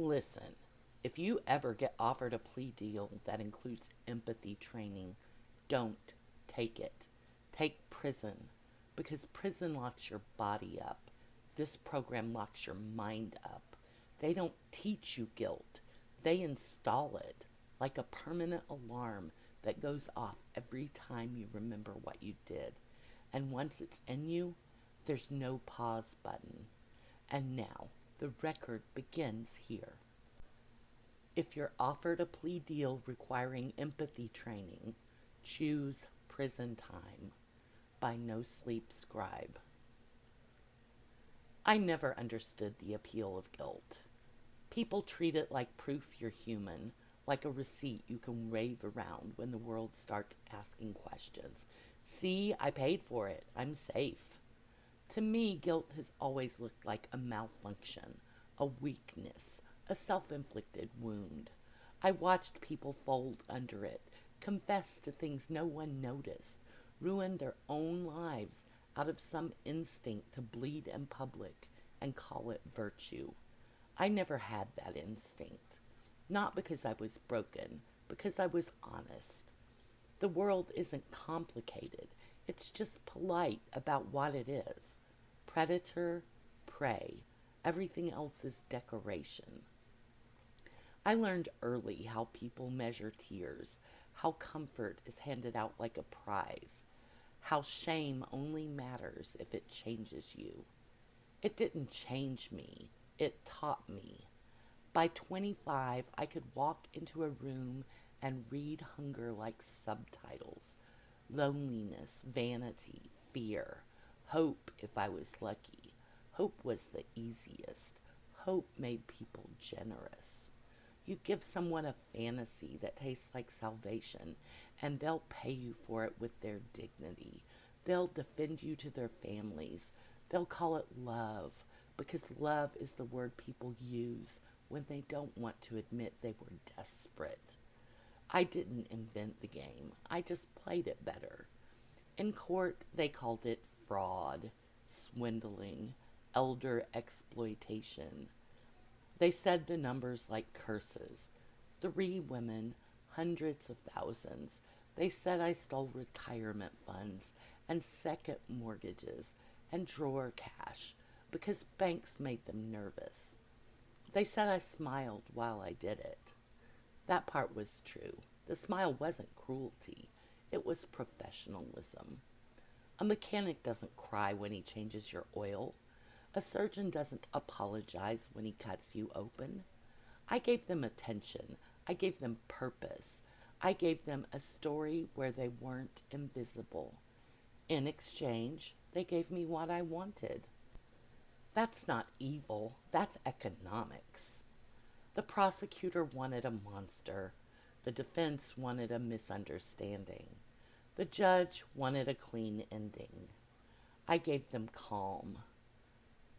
Listen, if you ever get offered a plea deal that includes empathy training, don't take it. Take prison, because prison locks your body up. This program locks your mind up. They don't teach you guilt, they install it like a permanent alarm that goes off every time you remember what you did. And once it's in you, there's no pause button. And now, the record begins here. If you're offered a plea deal requiring empathy training, choose Prison Time by No Sleep Scribe. I never understood the appeal of guilt. People treat it like proof you're human, like a receipt you can wave around when the world starts asking questions. See, I paid for it. I'm safe. To me, guilt has always looked like a malfunction, a weakness, a self-inflicted wound. I watched people fold under it, confess to things no one noticed, ruin their own lives out of some instinct to bleed in public and call it virtue. I never had that instinct. Not because I was broken, because I was honest. The world isn't complicated. It's just polite about what it is. Predator, prey. Everything else is decoration. I learned early how people measure tears, how comfort is handed out like a prize, how shame only matters if it changes you. It didn't change me, it taught me. By 25, I could walk into a room and read hunger like subtitles. Loneliness, vanity, fear, hope if I was lucky. Hope was the easiest. Hope made people generous. You give someone a fantasy that tastes like salvation, and they'll pay you for it with their dignity. They'll defend you to their families. They'll call it love, because love is the word people use when they don't want to admit they were desperate. I didn't invent the game. I just played it better. In court, they called it fraud, swindling, elder exploitation. They said the numbers like curses. 3 women, hundreds of thousands. They said I stole retirement funds and second mortgages and drawer cash because banks made them nervous. They said I smiled while I did it. That part was true. The smile wasn't cruelty. It was professionalism. A mechanic doesn't cry when he changes your oil. A surgeon doesn't apologize when he cuts you open. I gave them attention. I gave them purpose. I gave them a story where they weren't invisible. In exchange, they gave me what I wanted. That's not evil. That's economics. The prosecutor wanted a monster. The defense wanted a misunderstanding. The judge wanted a clean ending. I gave them calm.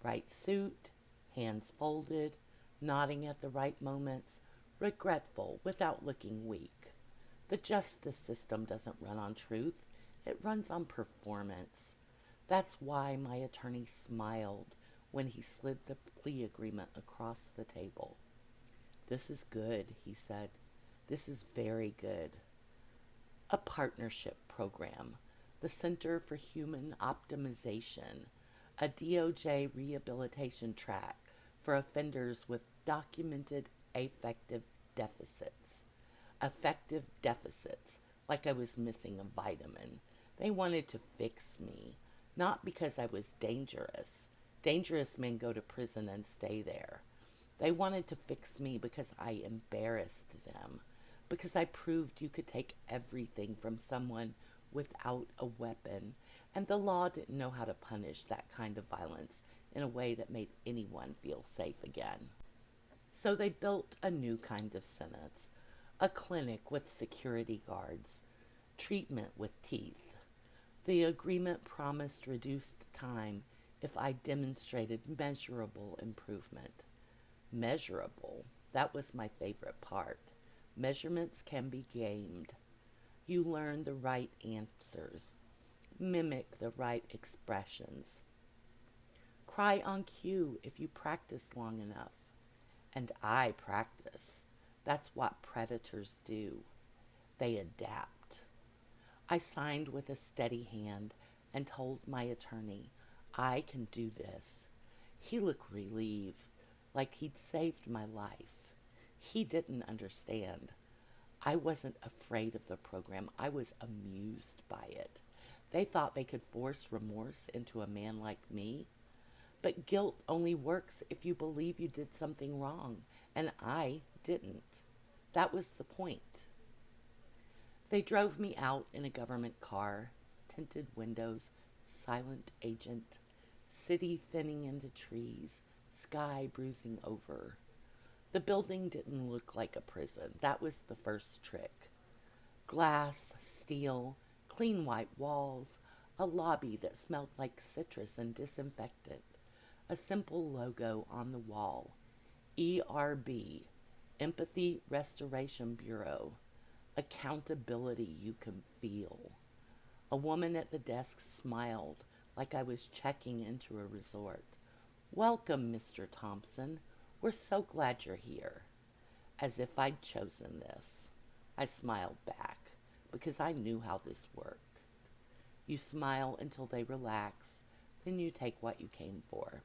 Right suit, hands folded, nodding at the right moments, regretful without looking weak. The justice system doesn't run on truth, it runs on performance. That's why my attorney smiled when he slid the plea agreement across the table. "This is good," he said. "This is very good." A partnership program, the Center for Human Optimization, a DOJ rehabilitation track for offenders with documented affective deficits. Affective deficits, like I was missing a vitamin. They wanted to fix me, not because I was dangerous. Dangerous men go to prison and stay there. They wanted to fix me because I embarrassed them, because I proved you could take everything from someone without a weapon, and the law didn't know how to punish that kind of violence in a way that made anyone feel safe again. So they built a new kind of sentence, a clinic with security guards, treatment with teeth. The agreement promised reduced time if I demonstrated measurable improvement. Measurable, that was my favorite part. Measurements can be gamed. You learn the right answers, mimic the right expressions. Cry on cue if you practice long enough. And I practice. That's what predators do. They adapt. I signed with a steady hand and told my attorney, I can do this. He looked relieved, like he'd saved my life. He didn't understand. I wasn't afraid of the program. I was amused by it. They thought they could force remorse into a man like me. But guilt only works if you believe you did something wrong, and I didn't. That was the point. They drove me out in a government car, tinted windows, silent agent, city thinning into trees, sky bruising over. The building didn't look like a prison. That was the first trick. Glass, steel, clean white walls, a lobby that smelled like citrus and disinfectant, a simple logo on the wall, ERB, Empathy Restoration Bureau, accountability you can feel. A woman at the desk smiled like I was checking into a resort. Welcome, Mr. Thompson. We're so glad you're here. As if I'd chosen this. I smiled back because I knew how this worked. You smile until they relax, then you take what you came for.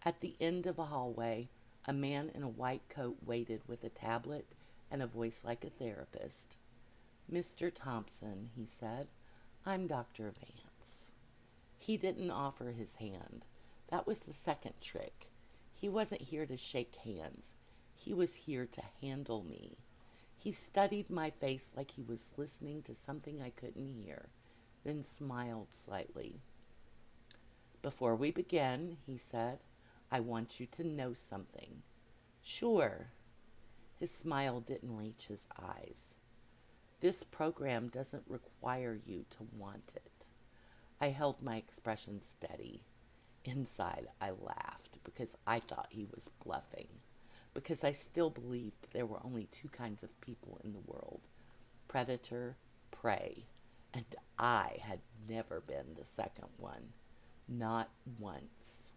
At the end of a hallway, a man in a white coat waited with a tablet and a voice like a therapist. Mr. Thompson, he said, I'm Dr. Vance. He didn't offer his hand. That was the second trick. He wasn't here to shake hands. He was here to handle me. He studied my face like he was listening to something I couldn't hear, then smiled slightly. Before we begin, he said, I want you to know something. Sure. His smile didn't reach his eyes. This program doesn't require you to want it. I held my expression steady. Inside, I laughed because I thought he was bluffing, because I still believed there were only two kinds of people in the world, predator, prey, and I had never been the second one, not once.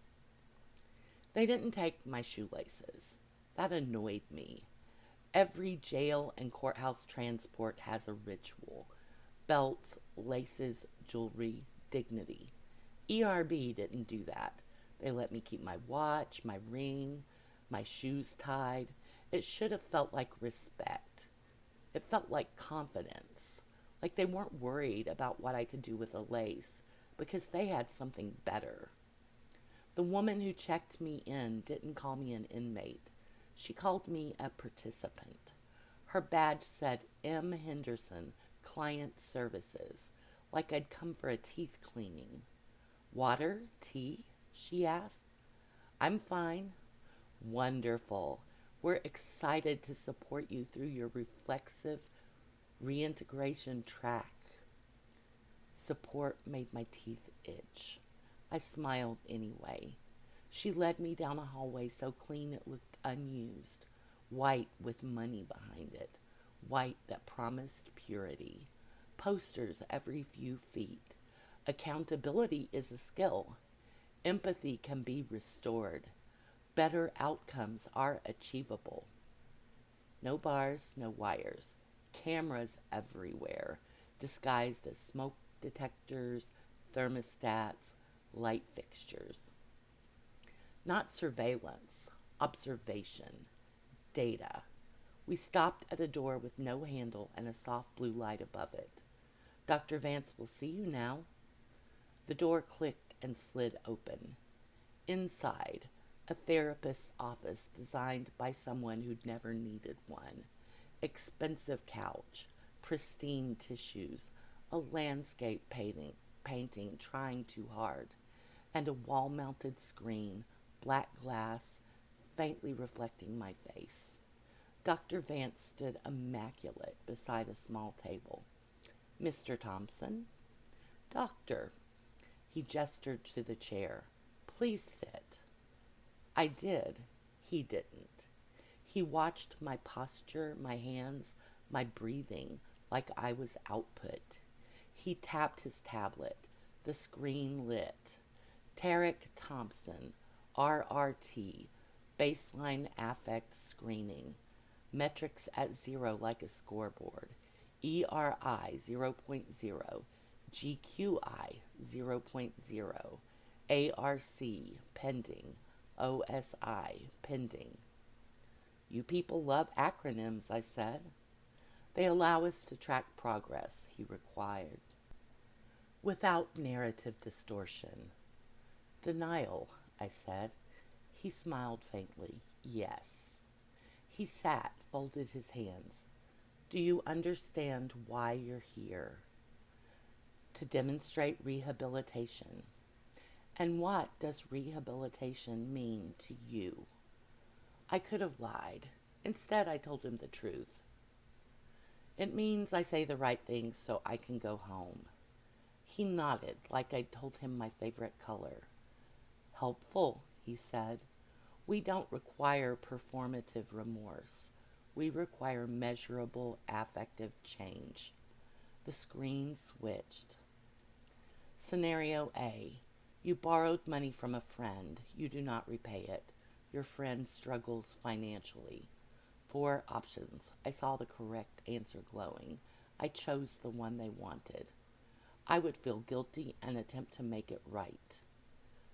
They didn't take my shoelaces. That annoyed me. Every jail and courthouse transport has a ritual. Belts, laces, jewelry, dignity. ERB didn't do that. They let me keep my watch, my ring, my shoes tied. It should have felt like respect. It felt like confidence. Like they weren't worried about what I could do with a lace because they had something better. The woman who checked me in didn't call me an inmate. She called me a participant. Her badge said M. Henderson, Client Services, like I'd come for a teeth cleaning. Water? Tea? She asked. I'm fine. Wonderful. We're excited to support you through your reflexive reintegration track. Support made my teeth itch. I smiled anyway. She led me down a hallway so clean it looked unused, white with money behind it, white that promised purity. Posters every few feet. Accountability is a skill. Empathy can be restored. Better outcomes are achievable. No bars, no wires. Cameras everywhere, disguised as smoke detectors, thermostats, light fixtures. Not surveillance, observation, data. We stopped at a door with no handle and a soft blue light above it. Dr. Vance will see you now. The door clicked and slid open. Inside, a therapist's office designed by someone who'd never needed one. Expensive couch, pristine tissues, a landscape painting trying too hard, and a wall-mounted screen, black glass, faintly reflecting my face. Dr. Vance stood immaculate beside a small table. Mr. Thompson? Doctor. He gestured to the chair. Please sit. I did. He didn't. He watched my posture, my hands, my breathing, like I was output. He tapped his tablet. The screen lit. Tarek Thompson, RRT, Baseline affect screening. Metrics at 0 like a scoreboard. ERI 0.0. GQI 0.0. ARC pending. OSI pending. You people love acronyms, I said. They allow us to track progress, he required, without narrative distortion. Denial, I said. He smiled faintly. Yes. He sat, folded his hands. Do you understand why you're here? To demonstrate rehabilitation. And what does rehabilitation mean to you? I could have lied. Instead, I told him the truth. It means I say the right things so I can go home. He nodded like I'd told him my favorite color. Helpful, he said. We don't require performative remorse. We require measurable affective change. The screen switched. Scenario A. You borrowed money from a friend. You do not repay it. Your friend struggles financially. 4 options. I saw the correct answer glowing. I chose the one they wanted. I would feel guilty and attempt to make it right.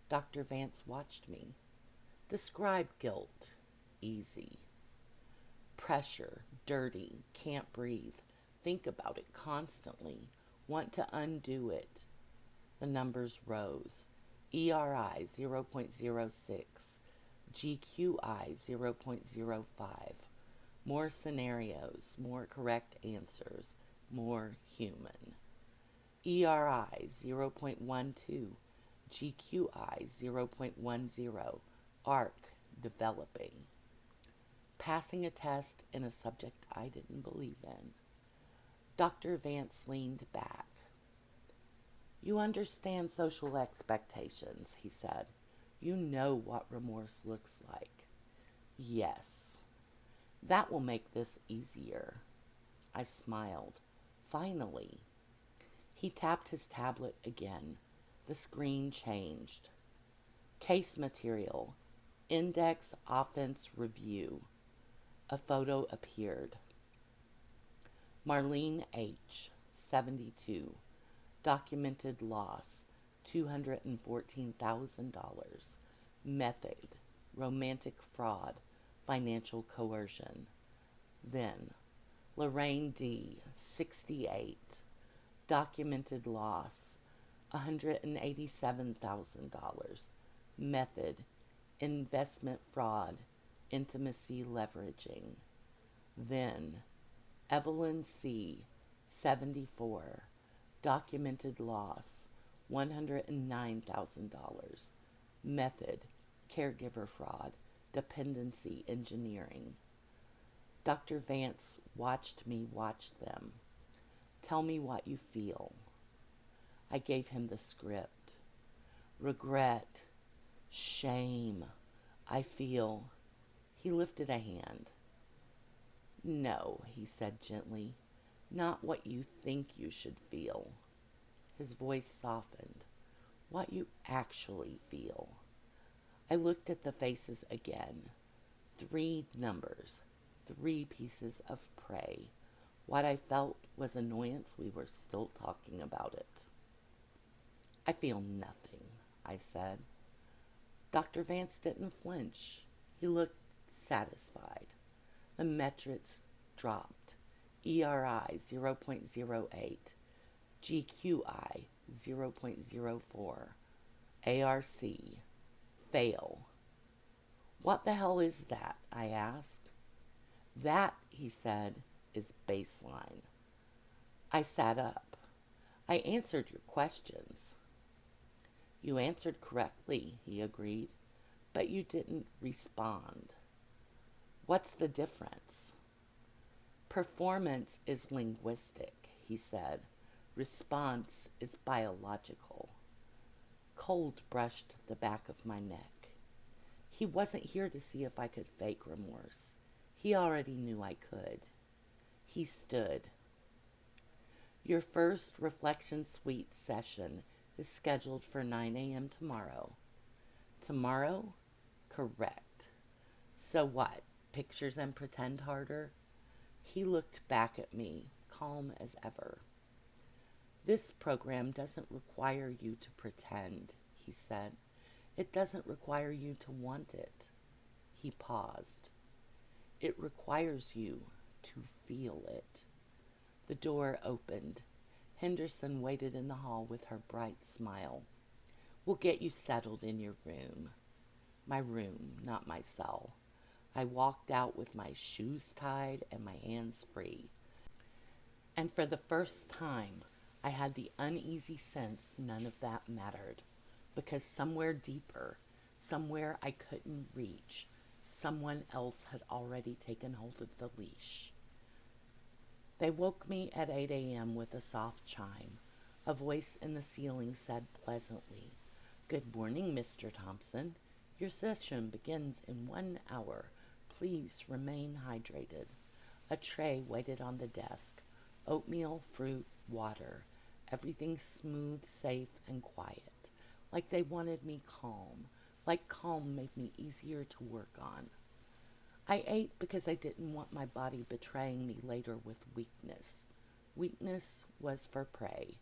Dr. Vance watched me. Describe guilt. Easy. Pressure, dirty, can't breathe. Think about it constantly. Want to undo it. The numbers rose. ERI 0.06. GQI 0.05. More scenarios, more correct answers, more human. ERI 0.12. GQI 0.10. ARC developing. Passing a test in a subject I didn't believe in. Dr. Vance leaned back. You understand social expectations, he said. You know what remorse looks like. Yes. That will make this easier. I smiled. Finally. He tapped his tablet again. The screen changed. Case material. Index offense review. A photo appeared. Marlene H., 72. Documented loss, $214,000. Method, romantic fraud, financial coercion. Then, Lorraine D., 68. Documented loss, $187,000. Method, investment fraud, intimacy leveraging. Then, Evelyn C., 74. Documented loss, $109,000. Method, caregiver fraud, dependency engineering. Dr. Vance watched me watch them. Tell me what you feel. I gave him the script. Regret, shame, I feel. He lifted a hand. No, he said gently, not what you think you should feel. His voice softened. What you actually feel. I looked at the faces again. 3 numbers, 3 pieces of prey. What I felt was annoyance. We were still talking about it. I feel nothing, I said. Dr. Vance didn't flinch. He looked satisfied. The metrics dropped. ERI 0.08. GQI 0.04. ARC fail. What the hell is that? I asked. That, he said, is baseline. I sat up. I answered your questions. You answered correctly, he agreed, but you didn't respond. What's the difference? Performance is linguistic, he said. Response is biological. Cold brushed the back of my neck. He wasn't here to see if I could fake remorse. He already knew I could. He stood. Your first Reflection Suite session is scheduled for 9 a.m. tomorrow. Tomorrow? Correct. So what? Pictures and pretend harder? He looked back at me, calm as ever. This program doesn't require you to pretend, he said. It doesn't require you to want it. He paused. It requires you to feel it. The door opened. Henderson waited in the hall with her bright smile. We'll get you settled in your room. My room, not my cell. I walked out with my shoes tied and my hands free. And for the first time, I had the uneasy sense none of that mattered, because somewhere deeper, somewhere I couldn't reach, someone else had already taken hold of the leash. They woke me at 8 a.m. with a soft chime. A voice in the ceiling said pleasantly, "Good morning, Mr. Thompson. Your session begins in 1 hour. Please remain hydrated." A tray waited on the desk. Oatmeal, fruit, water. Everything smooth, safe, and quiet. Like they wanted me calm. Like calm made me easier to work on. I ate because I didn't want my body betraying me later with weakness. Weakness was for prey.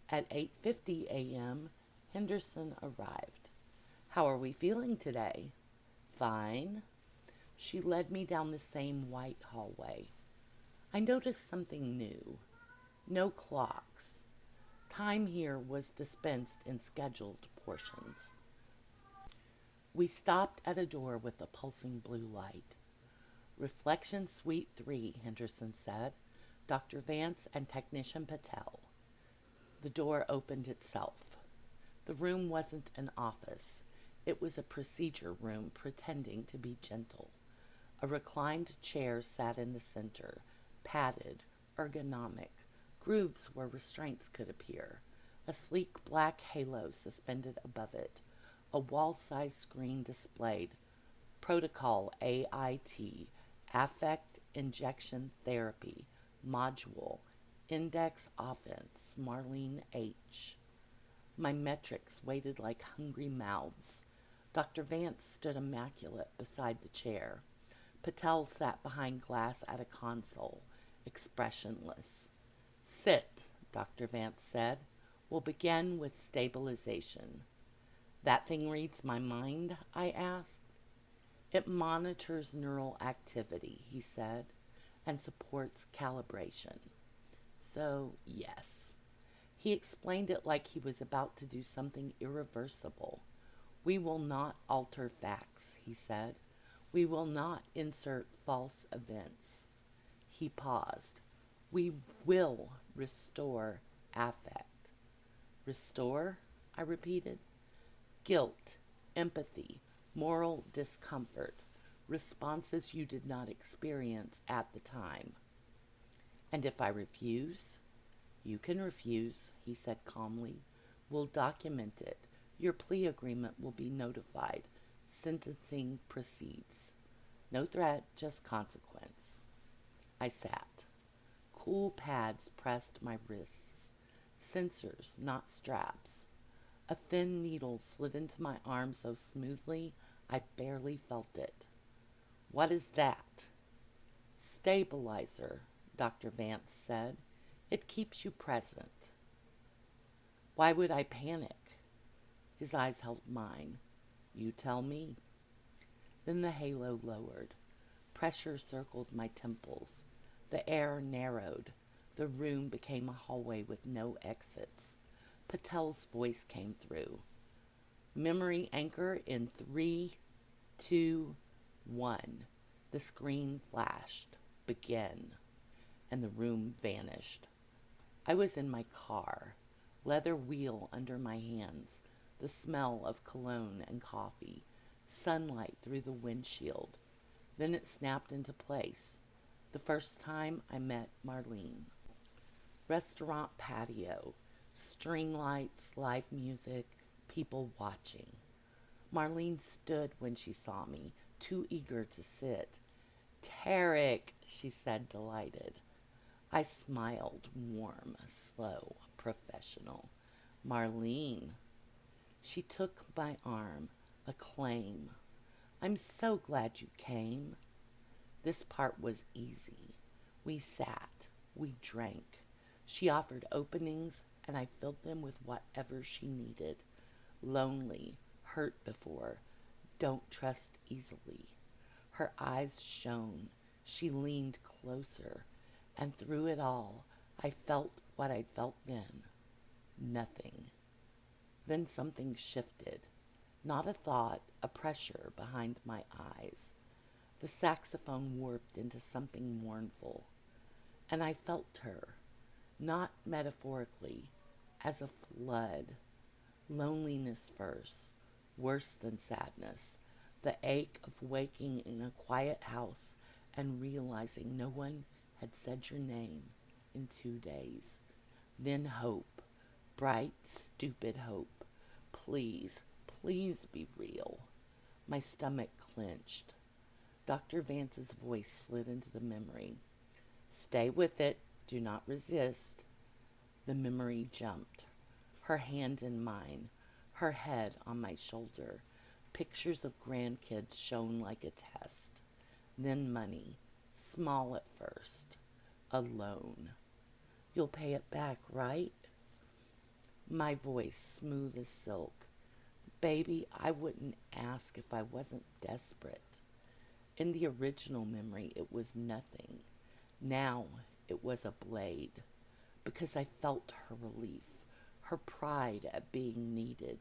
At 8:50 a.m., Henderson arrived. "How are we feeling today?" "Fine." She led me down the same white hallway. I noticed something new. No clocks. Time here was dispensed in scheduled portions. We stopped at a door with a pulsing blue light. "Reflection Suite 3, Henderson said. "Dr. Vance and Technician Patel." The door opened itself. The room wasn't an office. It was a procedure room pretending to be gentle. A reclined chair sat in the center, padded, ergonomic, grooves where restraints could appear, a sleek black halo suspended above it, a wall-sized screen displayed Protocol AIT, Affect Injection Therapy, Module, Index Offense, Marlene H. My metrics waited like hungry mouths. Dr. Vance stood immaculate beside the chair. Patel sat behind glass at a console, expressionless. "Sit," Dr. Vance said. "We'll begin with stabilization." "That thing reads my mind?" I asked. "It monitors neural activity," he said, "and supports calibration." So, yes. He explained it like he was about to do something irreversible. "We will not alter facts," he said. "We will not insert false events." He paused. "We will restore affect." "Restore?" I repeated. "Guilt, empathy, moral discomfort, responses you did not experience at the time." "And if I refuse?" "You can refuse," he said calmly. "We'll document it. Your plea agreement will be notified. Sentencing proceeds. No threat, just consequence." I sat. Cool pads pressed my wrists. Sensors, not straps. A thin needle slid into my arm so smoothly I barely felt it. "What is that?" "Stabilizer," Dr. Vance said. "It keeps you present." "Why would I panic?" His eyes held mine. "You tell me." Then the halo lowered. Pressure circled my temples. The air narrowed. The room became a hallway with no exits. Patel's voice came through. "Memory anchor in 3, 2, 1. The screen flashed. "Begin." And the room vanished. I was in my car, leather wheel under my hands, the smell of cologne and coffee, sunlight through the windshield. Then it snapped into place. The first time I met Marlene. Restaurant patio, string lights, live music, people watching. Marlene stood when she saw me, too eager to sit. "Tarek," she said, delighted. I smiled, warm, slow, professional. "Marlene." She took my arm, a claim. I'm so glad you came. This part was easy. We sat, we drank. She offered openings, and I filled them with whatever she needed. Lonely, hurt before, don't trust easily. Her eyes shone. She leaned closer, and through it all, I felt what I'd felt then. Nothing. Then something shifted. Not a thought, a pressure behind my eyes. The saxophone warped into something mournful, and I felt her, not metaphorically, as a flood. Loneliness first, worse than sadness. The ache of waking in a quiet house and realizing no one had said your name in 2 days. Then hope, bright, stupid hope. Please, please be real. My stomach clenched. Dr. Vance's voice slid into the memory. Stay with it. Do not resist. The memory jumped. Her hand in mine. Her head on my shoulder. Pictures of grandkids shown like a test. Then money. Small at first. A loan. You'll pay it back, right? My voice smooth as silk. Baby, I wouldn't ask if I wasn't desperate. In the original memory, it was nothing. Now it was a blade, because I felt her relief, her pride at being needed.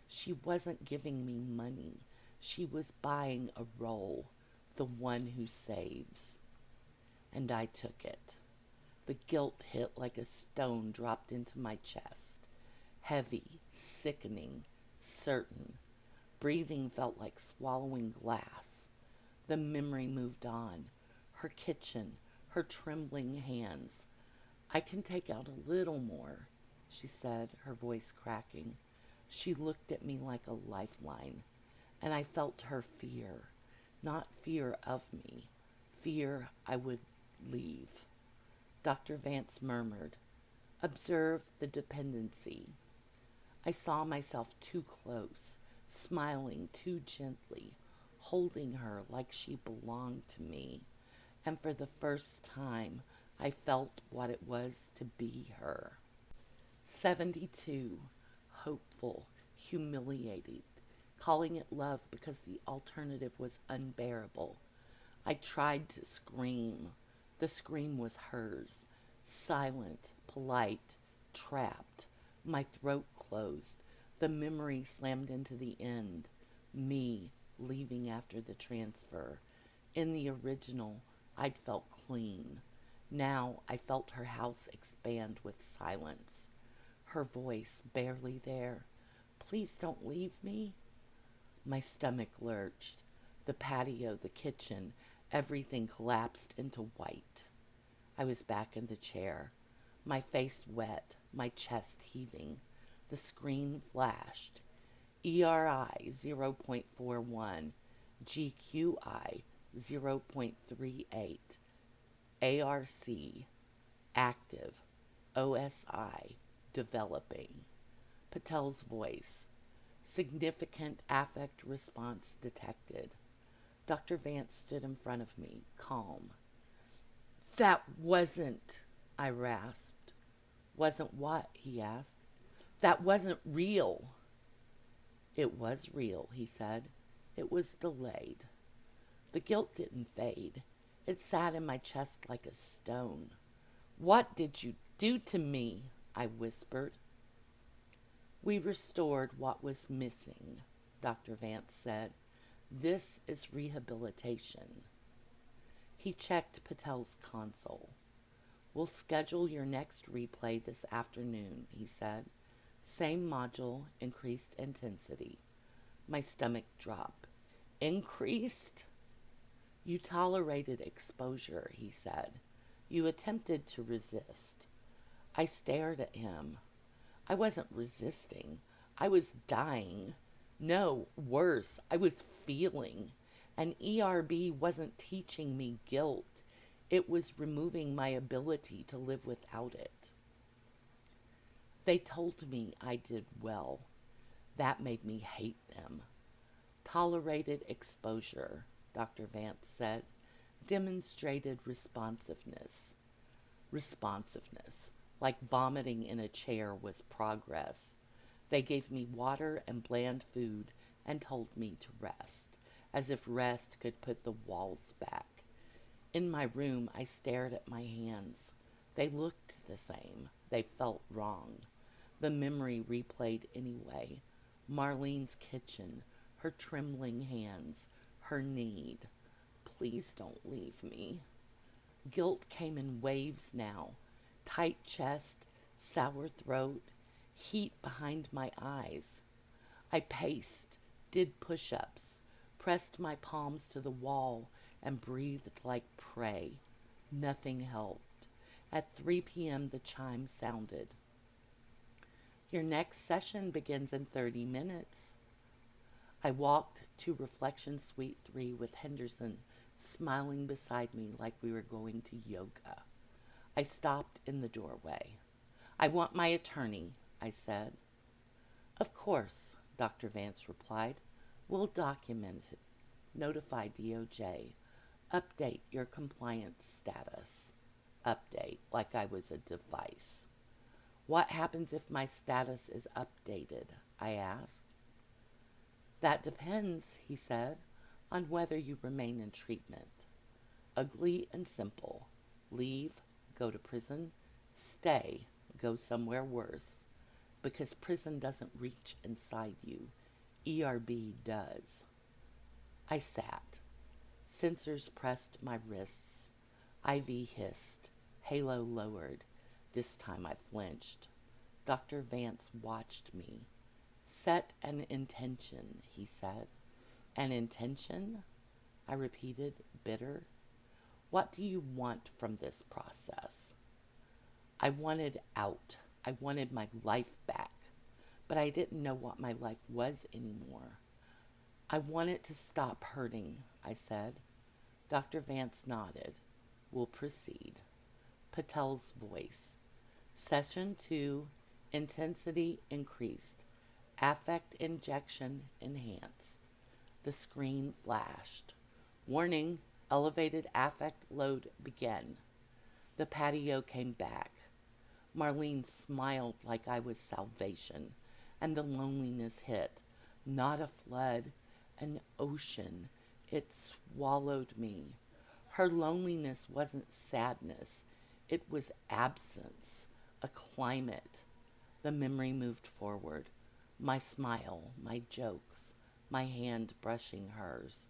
She wasn't giving me money. She was buying a role, the one who saves. And I took it. The guilt hit like a stone dropped into my chest. Heavy, sickening, certain. Breathing felt like swallowing glass. The memory moved on. Her kitchen, her trembling hands. I can take out a little more, she said, her voice cracking. She looked at me like a lifeline, and I felt her fear. Not fear of me, fear I would leave. Dr. Vance murmured, observe the dependency. I saw myself too close, smiling too gently, holding her like she belonged to me. And for the first time, I felt what it was to be her. 72, hopeful, humiliated, calling it love because the alternative was unbearable. I tried to scream. The scream was hers, silent, polite, trapped. My throat closed. The memory slammed into the end. Me leaving after the transfer. In the original, I'd felt clean. Now I felt her house expand with silence. Her voice barely there. Please don't leave me. My stomach lurched. The patio, the kitchen, everything collapsed into white. I was back in the chair, my face wet, my chest heaving. The screen flashed. ERI 0.41, GQI 0.38, ARC active, OSI developing. Patel's voice. Significant affect response detected. Dr. Vance stood in front of me, calm. That wasn't, I rasped. Wasn't what? He asked. That wasn't real. It was real, he said. It was delayed. The guilt didn't fade. It sat in my chest like a stone. What did you do to me? I whispered. We restored what was missing, Dr. Vance said. This is rehabilitation. He checked Patel's console. We'll schedule your next replay this afternoon, he said. Same module, increased intensity. My stomach dropped. Increased? You tolerated exposure, he said. You attempted to resist. I stared at him. I wasn't resisting. I was dying. No, worse, I was feeling. And ERB wasn't teaching me guilt. It was removing my ability to live without it. They told me I did well. That made me hate them. Tolerated exposure, Dr. Vance said. Demonstrated responsiveness. Responsiveness, like vomiting in a chair, was progress. They gave me water and bland food and told me to rest, as if rest could put the walls back. In my room, I stared at my hands. They looked the same. They felt wrong. The memory replayed anyway. Marlene's kitchen, her trembling hands, her need. Please don't leave me. Guilt came in waves now. Tight chest, sour throat, heat behind my eyes. I paced, did push-ups, pressed my palms to the wall, and breathed like prey. Nothing helped. At 3 p.m. the chime sounded. Your next session begins in 30 minutes. I walked to Reflection Suite 3 with Henderson smiling beside me like we were going to yoga. I stopped in the doorway. I want my attorney, I said. Of course, Dr. Vance replied. We'll document it. Notify DOJ. Update your compliance status. Update, like I was a device. What happens if my status is updated? I asked. That depends, he said, on whether you remain in treatment. Ugly and simple. Leave, go to prison. Stay, go somewhere worse. Because prison doesn't reach inside you. ERB does. I sat. Sensors pressed my wrists. IV hissed. Halo lowered. This time I flinched. Dr. Vance watched me. Set an intention, he said. An intention? I repeated, bitter. What do you want from this process? I wanted out. I wanted my life back. But I didn't know what my life was anymore. I want it to stop hurting, I said. Dr. Vance nodded. We'll proceed. Patel's voice. Session 2, intensity increased. Affect injection enhanced. The screen flashed. Warning, elevated affect load begin. The patio came back. Marlene smiled like I was salvation, and the loneliness hit. Not a flood, an ocean. It swallowed me. Her loneliness wasn't sadness. It was absence, a climate. The memory moved forward. My smile, my jokes, my hand brushing hers.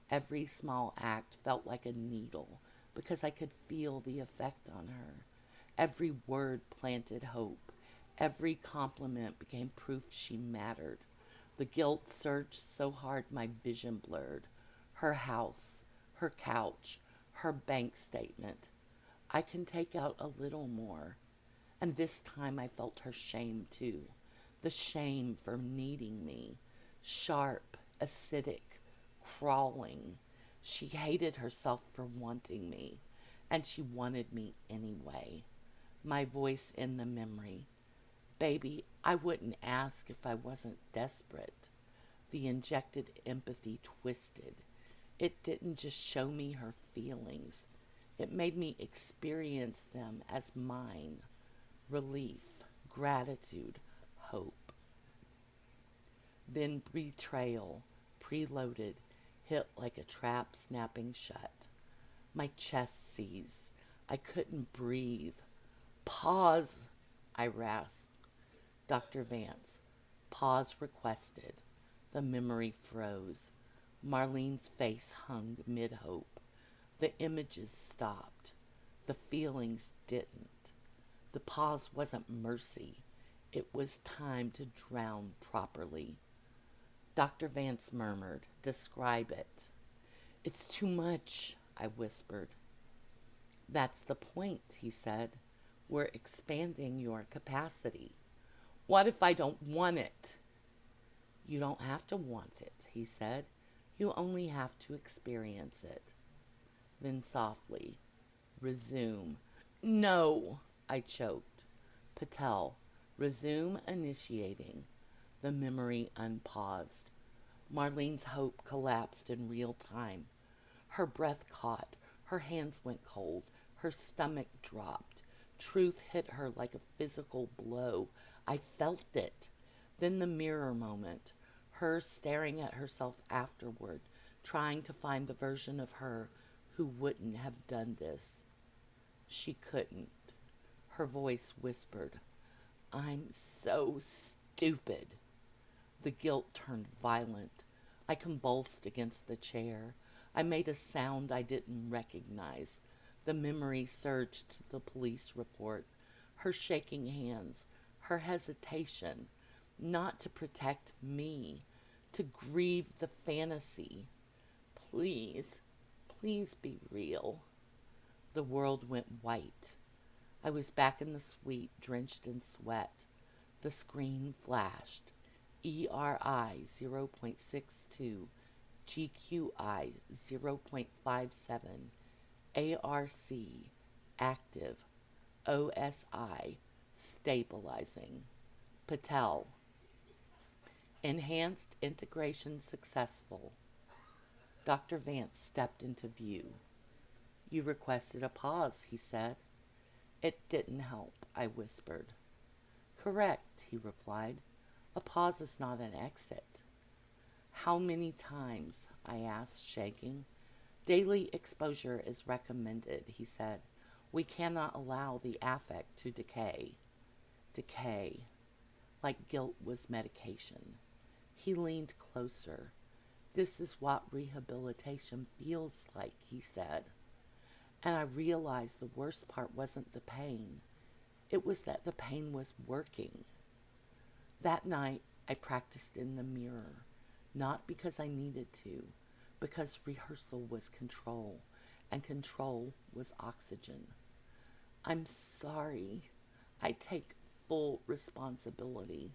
Every small act felt like a needle because I could feel the effect on her. Every word planted hope. Every compliment became proof she mattered. The guilt surged so hard my vision blurred. Her house, her couch, her bank statement. I can take out a little more. And this time I felt her shame too. The shame for needing me. Sharp, acidic, crawling. She hated herself for wanting me. And she wanted me anyway. My voice in the memory. Baby, I wouldn't ask if I wasn't desperate. The injected empathy twisted. It didn't just show me her feelings. It made me experience them as mine. Relief, gratitude, hope. Then betrayal, preloaded, hit like a trap snapping shut. My chest seized. I couldn't breathe. Pause, I rasped. Dr. Vance. Pause requested. The memory froze. Marlene's face hung mid-hope. The images stopped. The feelings didn't. The pause wasn't mercy. It was time to drown properly. Dr. Vance murmured, describe it. It's too much, I whispered. That's the point, he said. We're expanding your capacity. What if I don't want it? You don't have to want it, he said. You only have to experience it. Then softly, resume. No, I choked. Patel, resume initiating. The memory unpaused. Marlene's hope collapsed in real time. Her breath caught, her hands went cold, her stomach dropped. Truth hit her like a physical blow. I felt it. Then the mirror moment, her staring at herself afterward, trying to find the version of her who wouldn't have done this. She couldn't. Her voice whispered, "I'm so stupid." The guilt turned violent. I convulsed against the chair. I made a sound I didn't recognize. The memory surged to the police report. Her shaking hands, her hesitation, not to protect me, to grieve the fantasy. Please, please be real. The world went white. I was back in the suite, drenched in sweat. The screen flashed. ERI 0.62, GQI 0.57, ARC active, OSI stabilizing. Patel, enhanced integration successful. Dr. Vance stepped into view. "You requested a pause," he said. "It didn't help," I whispered. "Correct," he replied. "A pause is not an exit." "How many times?" I asked, shaking. "Daily exposure is recommended," he said. "We cannot allow the affect to decay." Decay. Like guilt was medication. He leaned closer. "This is what rehabilitation feels like," he said. And I realized the worst part wasn't the pain. It was that the pain was working. That night, I practiced in the mirror, not because I needed to, because rehearsal was control, and control was oxygen. "I'm sorry. I take full responsibility.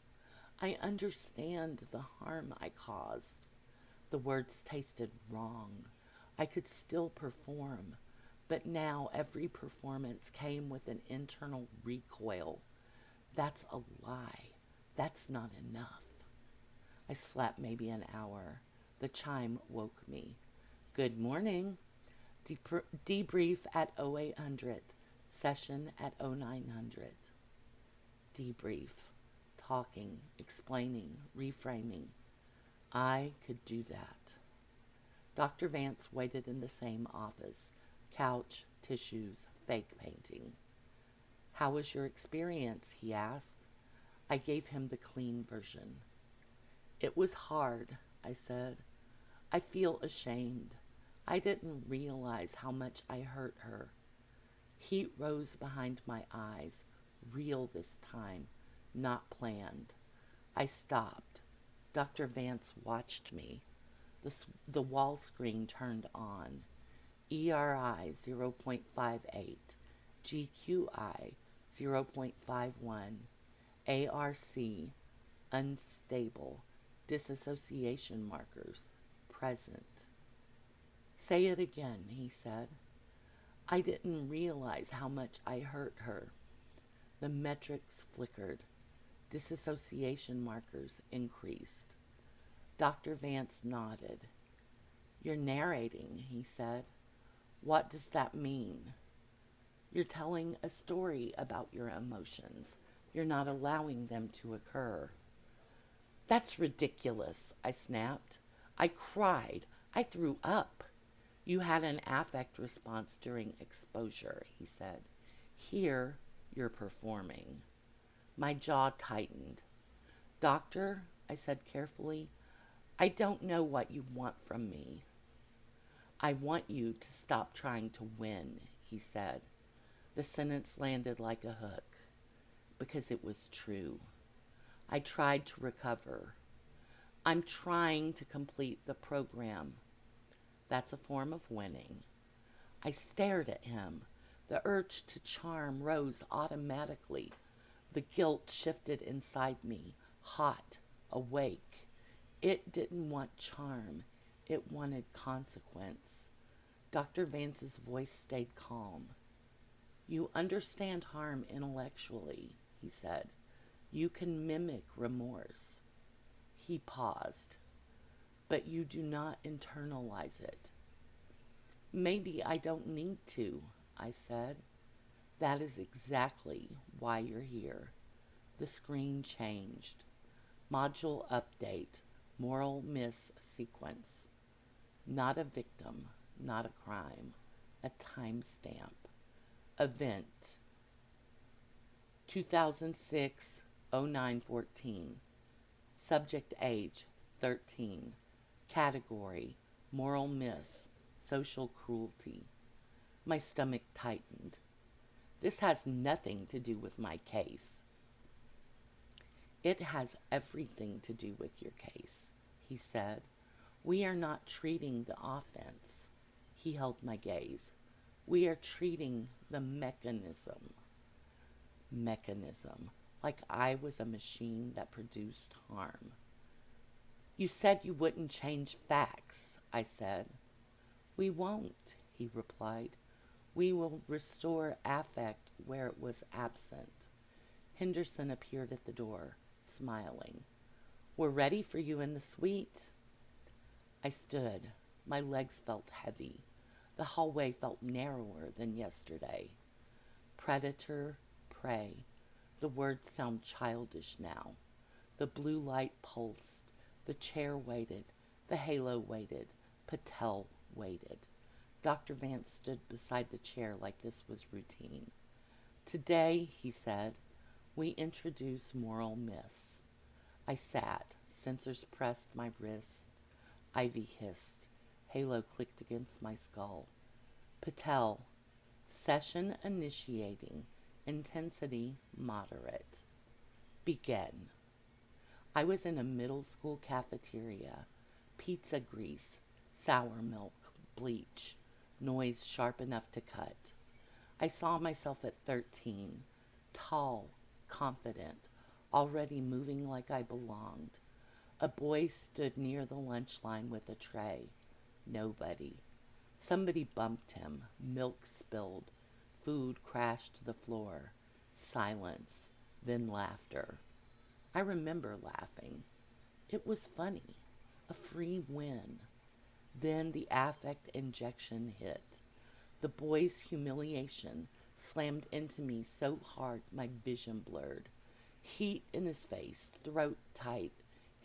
I understand the harm I caused." The words tasted wrong. I could still perform, but now every performance came with an internal recoil. That's a lie. That's not enough. I slept maybe an hour. The chime woke me. "Good morning. Debrief at 0800. Session at 0900. Debrief. Talking, explaining, reframing. I could do that. Dr. Vance waited in the same office. Couch, tissues, fake painting. "How was your experience?" he asked. I gave him the clean version. "It was hard," I said. "I feel ashamed. I didn't realize how much I hurt her." Heat rose behind my eyes, real this time, not planned. I stopped. Dr. Vance watched me. The wall screen turned on. ERI 0.58, GQI 0.51, ARC unstable, disassociation markers present. "Say it again," he said. I didn't realize how much I hurt her. The metrics flickered. Disassociation markers increased. Dr. Vance nodded. "You're narrating," he said. "What does that mean?" "You're telling a story about your emotions. You're not allowing them to occur." "That's ridiculous," I snapped. "I cried. I threw up." "You had an affect response during exposure," he said. "Here, you're performing." My jaw tightened. "Doctor," I said carefully, "I don't know what you want from me." "I want you to stop trying to win," he said. The sentence landed like a hook, because it was true. I tried to recover. "I'm trying to complete the program." "That's a form of winning." I stared at him. The urge to charm rose automatically. The guilt shifted inside me, hot, awake. It didn't want charm. It wanted consequence. Dr. Vance's voice stayed calm. "You understand harm intellectually," he said. "You can mimic remorse." He paused. but you do not internalize it. Maybe I don't need to, I said. That is exactly why you're here. The screen changed. Module update. Moral miss sequence. Not a victim, not a crime. A timestamp. Event 2006 0914. Subject age 13. Category moral miss, social cruelty. My stomach tightened. This has nothing to do with my case. It has everything to do with your case, he said. We are not treating the offense. He held my gaze. We are treating the mechanism. Mechanism, like I was a machine that produced harm. You said you wouldn't change facts, I said. We won't, he replied. We will restore affect where it was absent. Henderson appeared at the door, smiling. We're ready for you in the suite. I stood. My legs felt heavy. The hallway felt narrower than yesterday. Predator, prey. The words sound childish now. The blue light pulsed. The chair waited. The halo waited. Patel waited. Dr. Vance stood beside the chair like this was routine. Today, he said, we introduce moral miss. I sat. Sensors pressed my wrist. Ivy hissed. Halo clicked against my skull. Patel. Session initiating. Intensity moderate. Begin. I was in a middle school cafeteria. Pizza grease. Sour milk. Bleach. Noise sharp enough to cut. I saw myself at 13. Tall. Confident. Already moving like I belonged. A boy stood near the lunch line with a tray. Nobody. Somebody bumped him. Milk spilled. Food crashed to the floor. Silence. Then laughter. I remember laughing. It was funny. A free win. Then the affect injection hit. The boy's humiliation slammed into me so hard my vision blurred. Heat in his face, throat tight,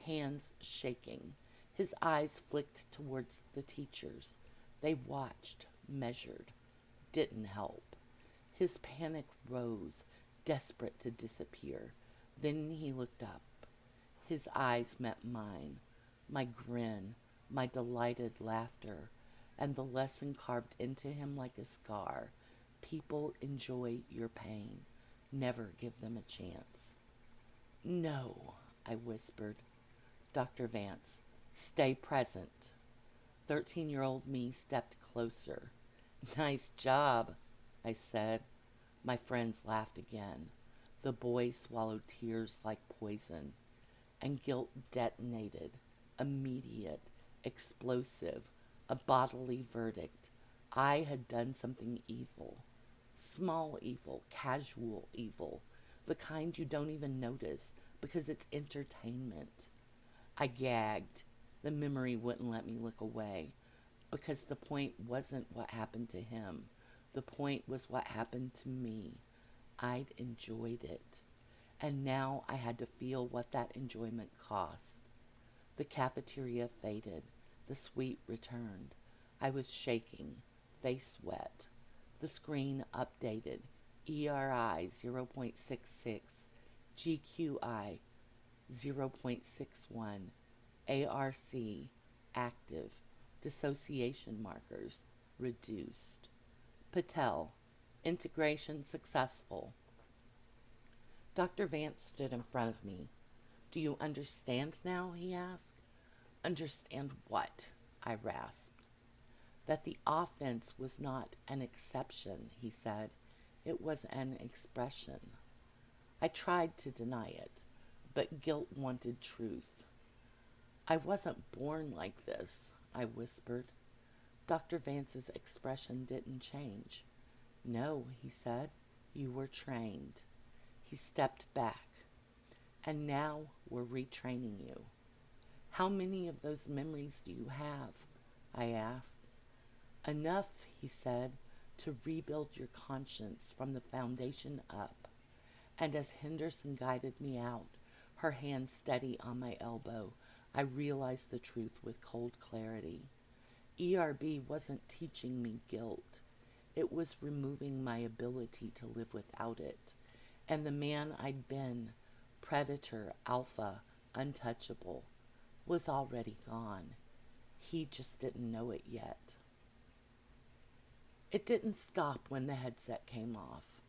hands shaking. His eyes flicked towards the teachers. They watched, measured. Didn't help. His panic rose, desperate to disappear. Then he looked up. His eyes met mine. My grin, my delighted laughter, and the lesson carved into him like a scar. People enjoy your pain. Never give them a chance. No, I whispered. Dr. Vance, stay present. 13-year-old me stepped closer. Nice job, I said. My friends laughed again. The boy swallowed tears like poison. And guilt detonated. Immediate, explosive, a bodily verdict. I had done something evil. Small evil, casual evil. The kind you don't even notice because it's entertainment. I gagged. The memory wouldn't let me look away because the point wasn't what happened to him. The point was what happened to me. I'd enjoyed it. And now I had to feel what that enjoyment cost. The cafeteria faded. The suite returned. I was shaking, face wet. The screen updated. ERI 0.66, GQI 0.61, ARC active, dissociation markers reduced. Patel, integration successful. Dr. Vance stood in front of me. Do you understand now? He asked. Understand what? I rasped. That the offense was not an exception, he said. It was an expression. I tried to deny it, but guilt wanted truth. I wasn't born like this, I whispered. Dr. Vance's expression didn't change. No, he said, you were trained. He stepped back. And now we're retraining you. How many of those memories do you have? I asked. Enough, he said, to rebuild your conscience from the foundation up. And as Henderson guided me out, her hand steady on my elbow, I realized the truth with cold clarity. ERB wasn't teaching me guilt. It was removing my ability to live without it. And the man I'd been, predator, alpha, untouchable, was already gone. He just didn't know it yet. It didn't stop when the headset came off.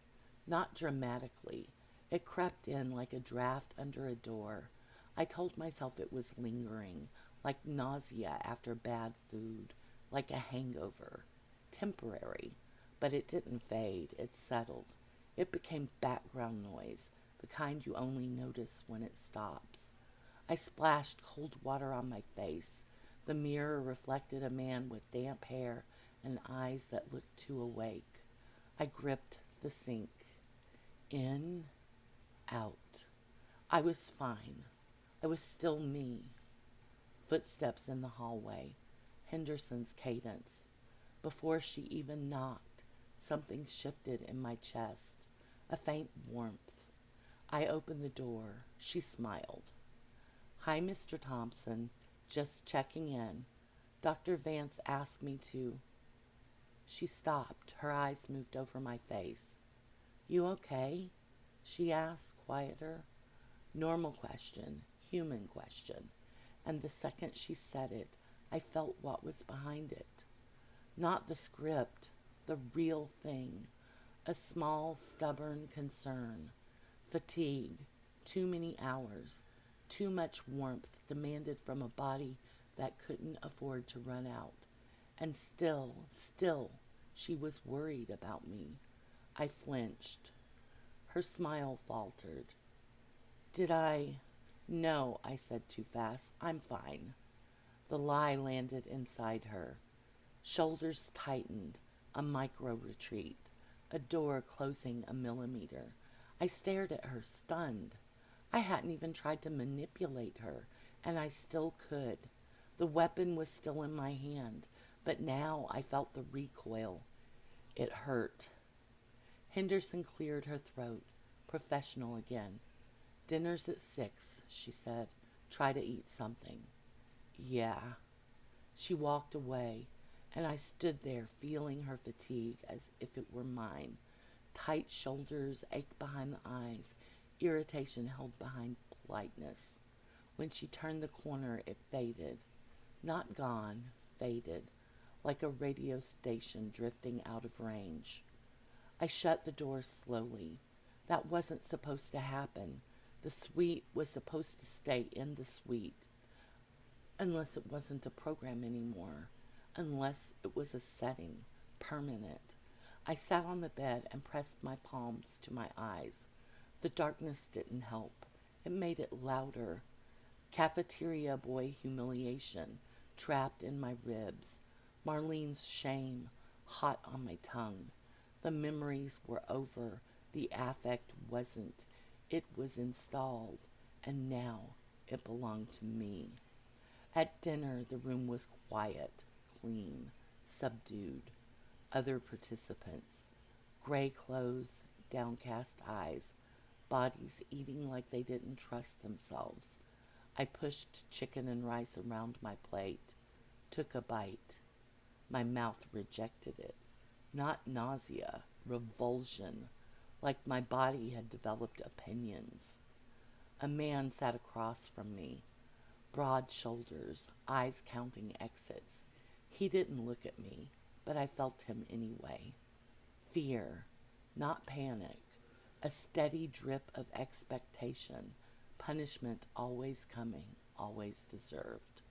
Not dramatically. It crept in like a draft under a door. I told myself it was lingering, like nausea after bad food, like a hangover. Temporary. But it didn't fade. It settled. It became background noise, the kind you only notice when it stops. I splashed cold water on my face. The mirror reflected a man with damp hair and eyes that looked too awake. I gripped the sink. In, out. I was fine. I was still me. Footsteps in the hallway. Henderson's cadence. Before she even knocked, something shifted in my chest. A faint warmth. I opened the door. She smiled. Hi, Mr. Thompson. Just checking in. Dr. Vance asked me to. She stopped. Her eyes moved over my face. You okay? She asked, quieter. Normal question, human question. And the second she said it, I felt what was behind it. Not the script, the real thing. A small, stubborn concern. Fatigue, too many hours, too much warmth demanded from a body that couldn't afford to run out. And still, she was worried about me. I flinched. Her smile faltered. Did I? No, I said too fast. I'm fine. The lie landed inside her. Shoulders tightened, a micro retreat, a door closing a millimeter. I stared at her, stunned. I hadn't even tried to manipulate her, and I still could. The weapon was still in my hand, but now I felt the recoil. It hurt. Henderson cleared her throat, professional again. Dinner's at 6, she said. Try to eat something. Yeah. She walked away, and I stood there feeling her fatigue as if it were mine. Tight shoulders, ache behind the eyes, irritation held behind politeness. When she turned the corner, it faded. Not gone, faded, like a radio station drifting out of range. I shut the door slowly. That wasn't supposed to happen. The suite was supposed to stay in the suite. Unless it wasn't a program anymore. Unless it was a setting, permanent. I sat on the bed and pressed my palms to my eyes. The darkness didn't help. It made it louder. Cafeteria boy humiliation, trapped in my ribs. Marlene's shame, hot on my tongue. The memories were over. The affect wasn't. It was installed, and now it belonged to me. At dinner, the room was quiet, clean, subdued. Other participants, gray clothes, downcast eyes, bodies eating like they didn't trust themselves. I pushed chicken and rice around my plate, took a bite. My mouth rejected it. Not nausea, revulsion, like my body had developed opinions. A man sat across from me, broad shoulders, eyes counting exits. He didn't look at me, but I felt him anyway. Fear, not panic, a steady drip of expectation, punishment always coming, always deserved.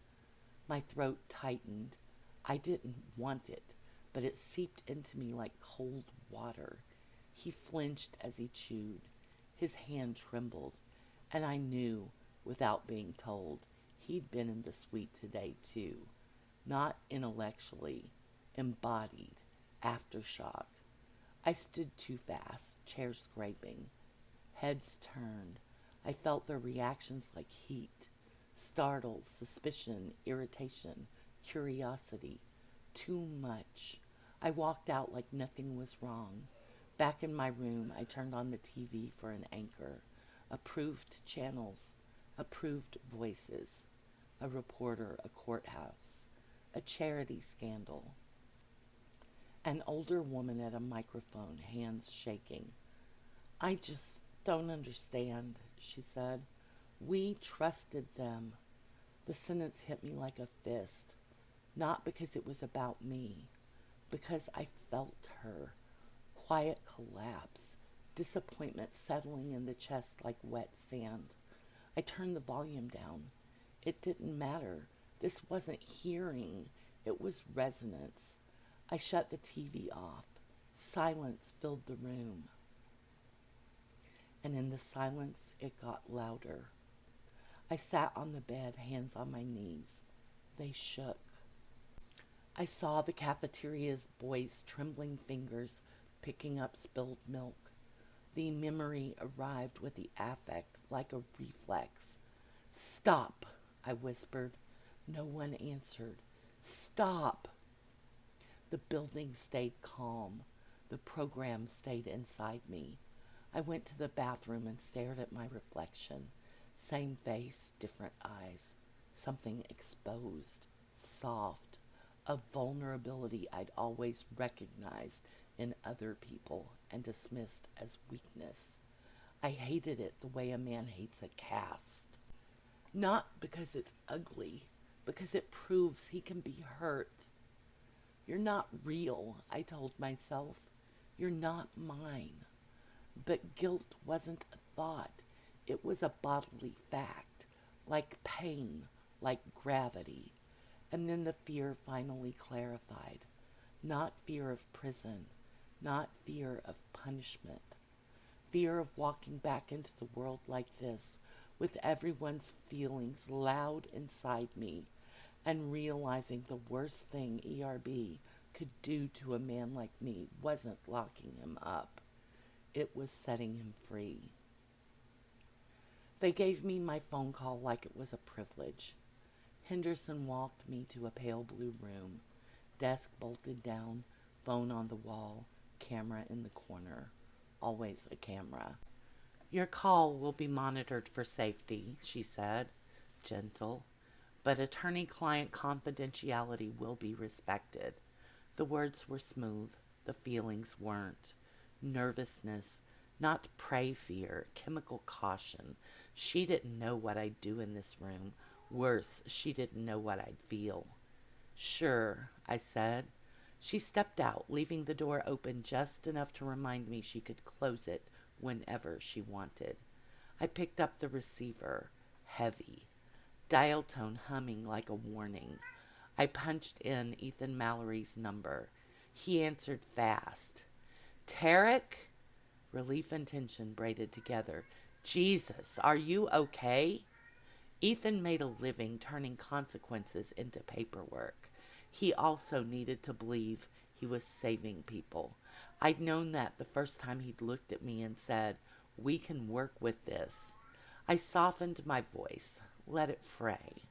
My throat tightened. I didn't want it, but it seeped into me like cold water. He flinched as he chewed. His hand trembled, and I knew, without being told, he'd been in the suite today too. Not intellectually, embodied, aftershock. I stood too fast, chair scraping. Heads turned. I felt their reactions like heat. Startle, suspicion, irritation, curiosity. Too much. I walked out like nothing was wrong. Back in my room, I turned on the TV for an anchor. Approved channels, approved voices. A reporter, a courthouse, a charity scandal. An older woman at a microphone, hands shaking. I just don't understand, she said. We trusted them. The sentence hit me like a fist, not because it was about me, because I felt her. Quiet collapse, disappointment settling in the chest like wet sand. I turned the volume down. It didn't matter. This wasn't hearing, it was resonance. I shut the TV off. Silence filled the room. And in the silence, it got louder. I sat on the bed, hands on my knees. They shook. I saw the cafeteria's boys' trembling fingers picking up spilled milk. The memory arrived with the affect like a reflex. Stop, I whispered. No one answered. Stop. The building stayed calm. The program stayed inside me. I went to the bathroom and stared at my reflection. Same face, different eyes. Something exposed, soft, a vulnerability I'd always recognized in other people and dismissed as weakness. I hated it the way a man hates a cast. Not because it's ugly, because it proves he can be hurt. You're not real, I told myself. You're not mine. But guilt wasn't a thought. It was a bodily fact, like pain, like gravity. And then the fear finally clarified. Not fear of prison, not fear of punishment. Fear of walking back into the world like this, with everyone's feelings loud inside me, and realizing the worst thing ERB could do to a man like me wasn't locking him up. It was setting him free. They gave me my phone call like it was a privilege. Henderson walked me to a pale blue room, desk bolted down, phone on the wall, camera in the corner. Always a camera. Your call will be monitored for safety, she said, gentle, but attorney-client confidentiality will be respected. The words were smooth, the feelings weren't. Nervousness, not prey fear, chemical caution. She didn't know what I'd do in this room. Worse, she didn't know what I'd feel. Sure, I said. She stepped out, leaving the door open just enough to remind me she could close it whenever she wanted. I picked up the receiver, heavy, dial tone humming like a warning. I punched in Ethan Mallory's number. He answered fast. Tarek? Relief and tension braided together. Jesus, are you okay? Ethan made a living turning consequences into paperwork. He also needed to believe he was saving people. I'd known that the first time he'd looked at me and said, "We can work with this." I softened my voice, let it fray.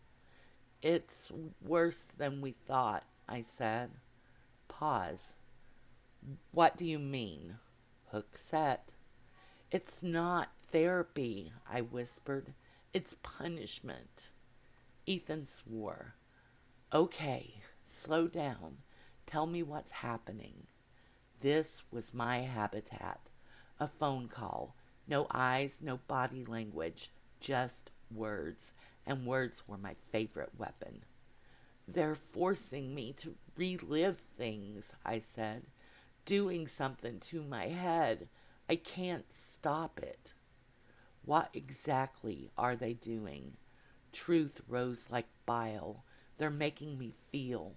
It's worse than we thought, I said. Pause. What do you mean? Hook set. It's not therapy, I whispered. It's punishment. Ethan swore. Okay, slow down. Tell me what's happening. This was my habitat. A phone call. No eyes, no body language. Just words. And words were my favorite weapon. They're forcing me to relive things, I said. Doing something to my head. I can't stop it. What exactly are they doing? Truth rose like bile. They're making me feel.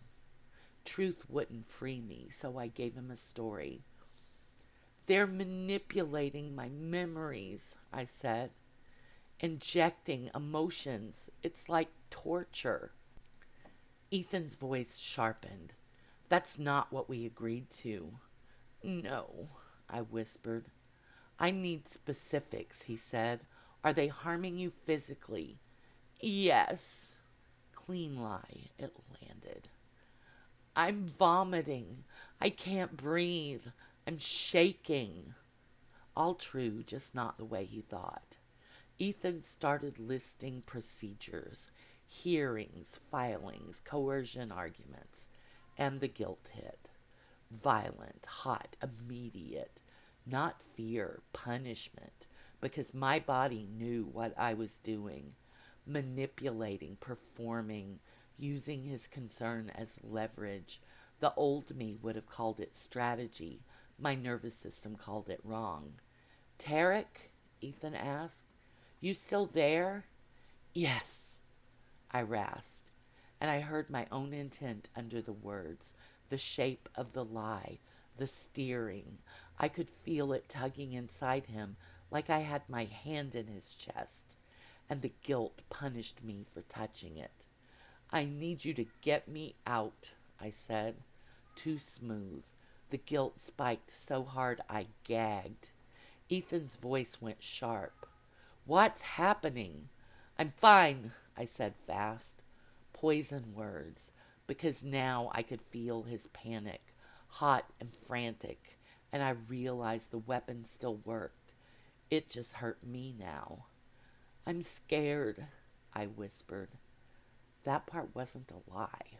Truth wouldn't free me, so I gave him a story. They're manipulating my memories, I said. Injecting emotions. It's like torture. Ethan's voice sharpened. That's not what we agreed to. No, I whispered. I need specifics, he said. Are they harming you physically? Yes. Clean lie. It landed. I'm vomiting. I can't breathe. I'm shaking. All true, just not the way he thought. Ethan started listing procedures, hearings, filings, coercion arguments, and the guilt hit. Violent, hot, immediate. Not fear, punishment, because my body knew what I was doing. Manipulating, performing, using his concern as leverage. The old me would have called it strategy. My nervous system called it wrong. Tarek? Ethan asked. You still there? Yes, I rasped, and I heard my own intent under the words, the shape of the lie, the steering. I could feel it tugging inside him like I had my hand in his chest, and the guilt punished me for touching it. I need you to get me out, I said. Too smooth. The guilt spiked so hard I gagged. Ethan's voice went sharp. What's happening? I'm fine, I said fast. Poison words, because now I could feel his panic, hot and frantic, and I realized the weapon still worked. It just hurt me now. I'm scared, I whispered. That part wasn't a lie.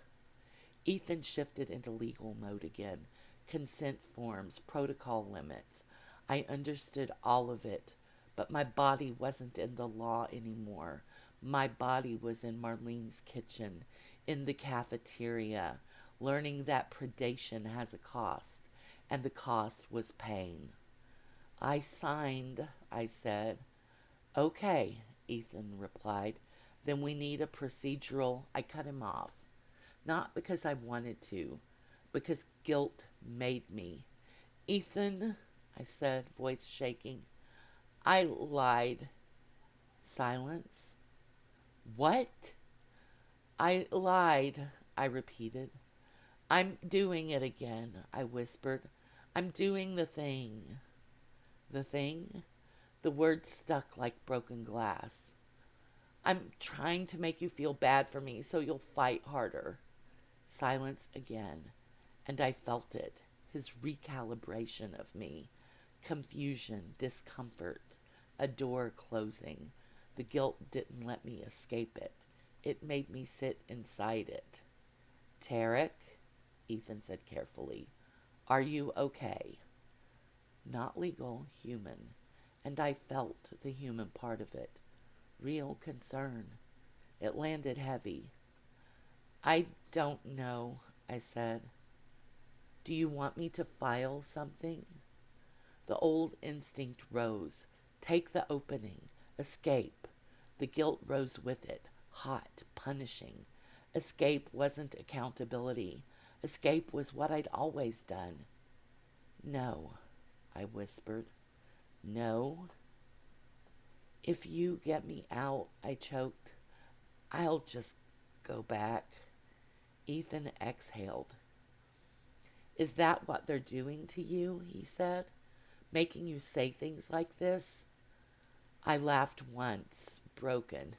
Ethan shifted into legal mode again. Consent forms, protocol limits. I understood all of it, but my body wasn't in the law anymore. My body was in Marlene's kitchen, in the cafeteria, learning that predation has a cost, and the cost was pain. I signed, I said. Okay, Ethan replied. Then we need a procedural. I cut him off. Not because I wanted to, because guilt made me. Ethan, I said, voice shaking, I lied. Silence. What? I lied, I repeated. I'm doing it again, I whispered. I'm doing the thing. The thing? The words stuck like broken glass. I'm trying to make you feel bad for me so you'll fight harder. Silence again, and I felt it, his recalibration of me. Confusion, discomfort, a door closing. The guilt didn't let me escape it. It made me sit inside it. Tarek, Ethan said carefully, are you okay? Not legal, human. And I felt the human part of it. Real concern. It landed heavy. I don't know, I said. Do you want me to file something? The old instinct rose. Take the opening. Escape. The guilt rose with it. Hot, punishing. Escape wasn't accountability. Escape was what I'd always done. No, I whispered. No. If you get me out, I choked, I'll just go back. Ethan exhaled. Is that what they're doing to you? He said. Making you say things like this? I laughed once, broken.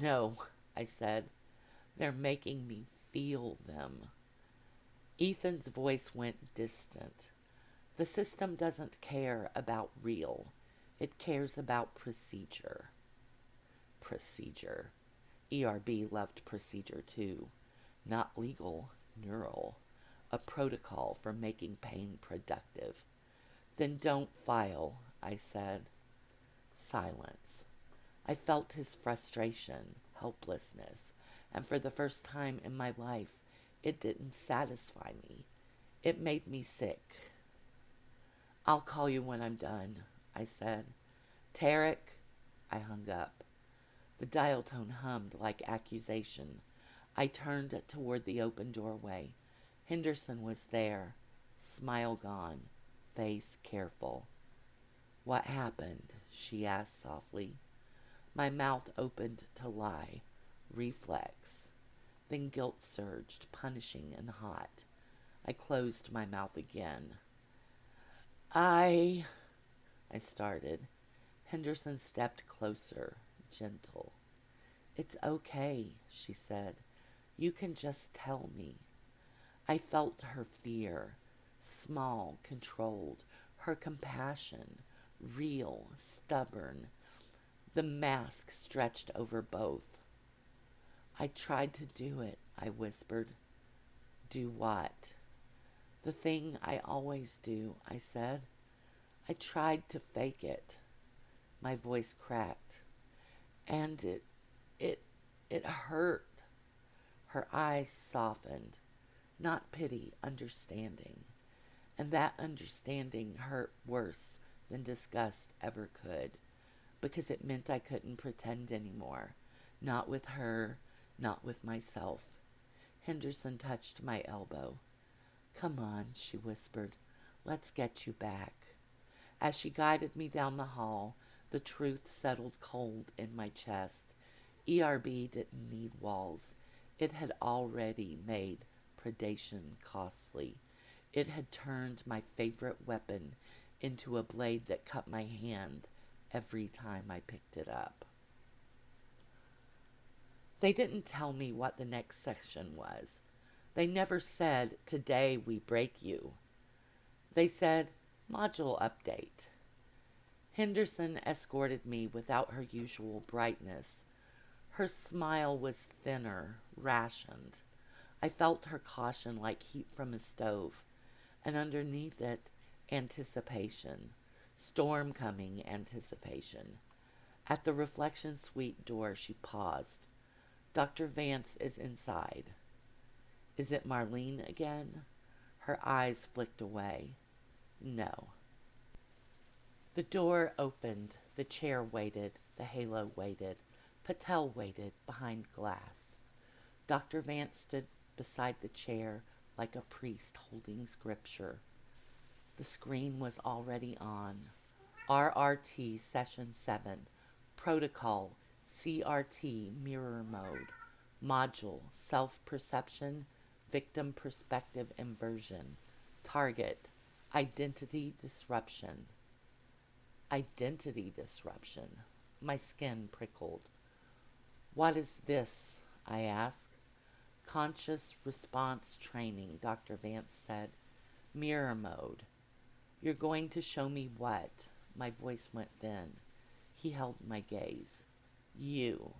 No, I said. They're making me feel them. Ethan's voice went distant. The system doesn't care about real. It cares about procedure. Procedure. ERB loved procedure too. Not legal, neural. A protocol for making pain productive. Then don't file, I said. Silence. I felt his frustration, helplessness, and for the first time in my life, it didn't satisfy me. It made me sick. I'll call you when I'm done, I said. Tarek, I hung up. The dial tone hummed like accusation. I turned toward the open doorway. Henderson was there, smile gone, face careful. What happened? She asked softly. My mouth opened to lie. Reflex. Then guilt surged, punishing and hot. I closed my mouth again. I started. Henderson stepped closer, gentle. It's okay, she said. You can just tell me. I felt her fear, small, controlled, her compassion, real, stubborn, the mask stretched over both. I tried to do it, I whispered. Do what? The thing I always do, I said. I tried to fake it. My voice cracked. And it, it hurt. Her eyes softened. Not pity, understanding. And that understanding hurt worse than disgust ever could, because it meant I couldn't pretend anymore. Not with her, not with myself. Henderson touched my elbow. Come on, she whispered. Let's get you back. As she guided me down the hall, the truth settled cold in my chest. ERB didn't need walls. It had already made predation costly. It had turned my favorite weapon into a blade that cut my hand every time I picked it up. They didn't tell me what the next section was. They never said, today we break you. They said, module update. Henderson escorted me without her usual brightness. Her smile was thinner, rationed. I felt her caution like heat from a stove, and underneath it, anticipation. Storm coming anticipation. At the reflection suite door, she paused. Dr. Vance is inside. Is it Marlene again? Her eyes flicked away. No. The door opened. The chair waited. The halo waited. Patel waited behind glass. Dr. Vance stood beside the chair like a priest holding scripture. The screen was already on. RRT Session 7. Protocol CRT Mirror Mode. Module Self-Perception Victim Perspective Inversion. Target Identity Disruption. Identity disruption. My skin prickled. What is this? I asked. Conscious response training, Dr. Vance said. Mirror mode. You're going to show me what? My voice went thin. He held my gaze. You.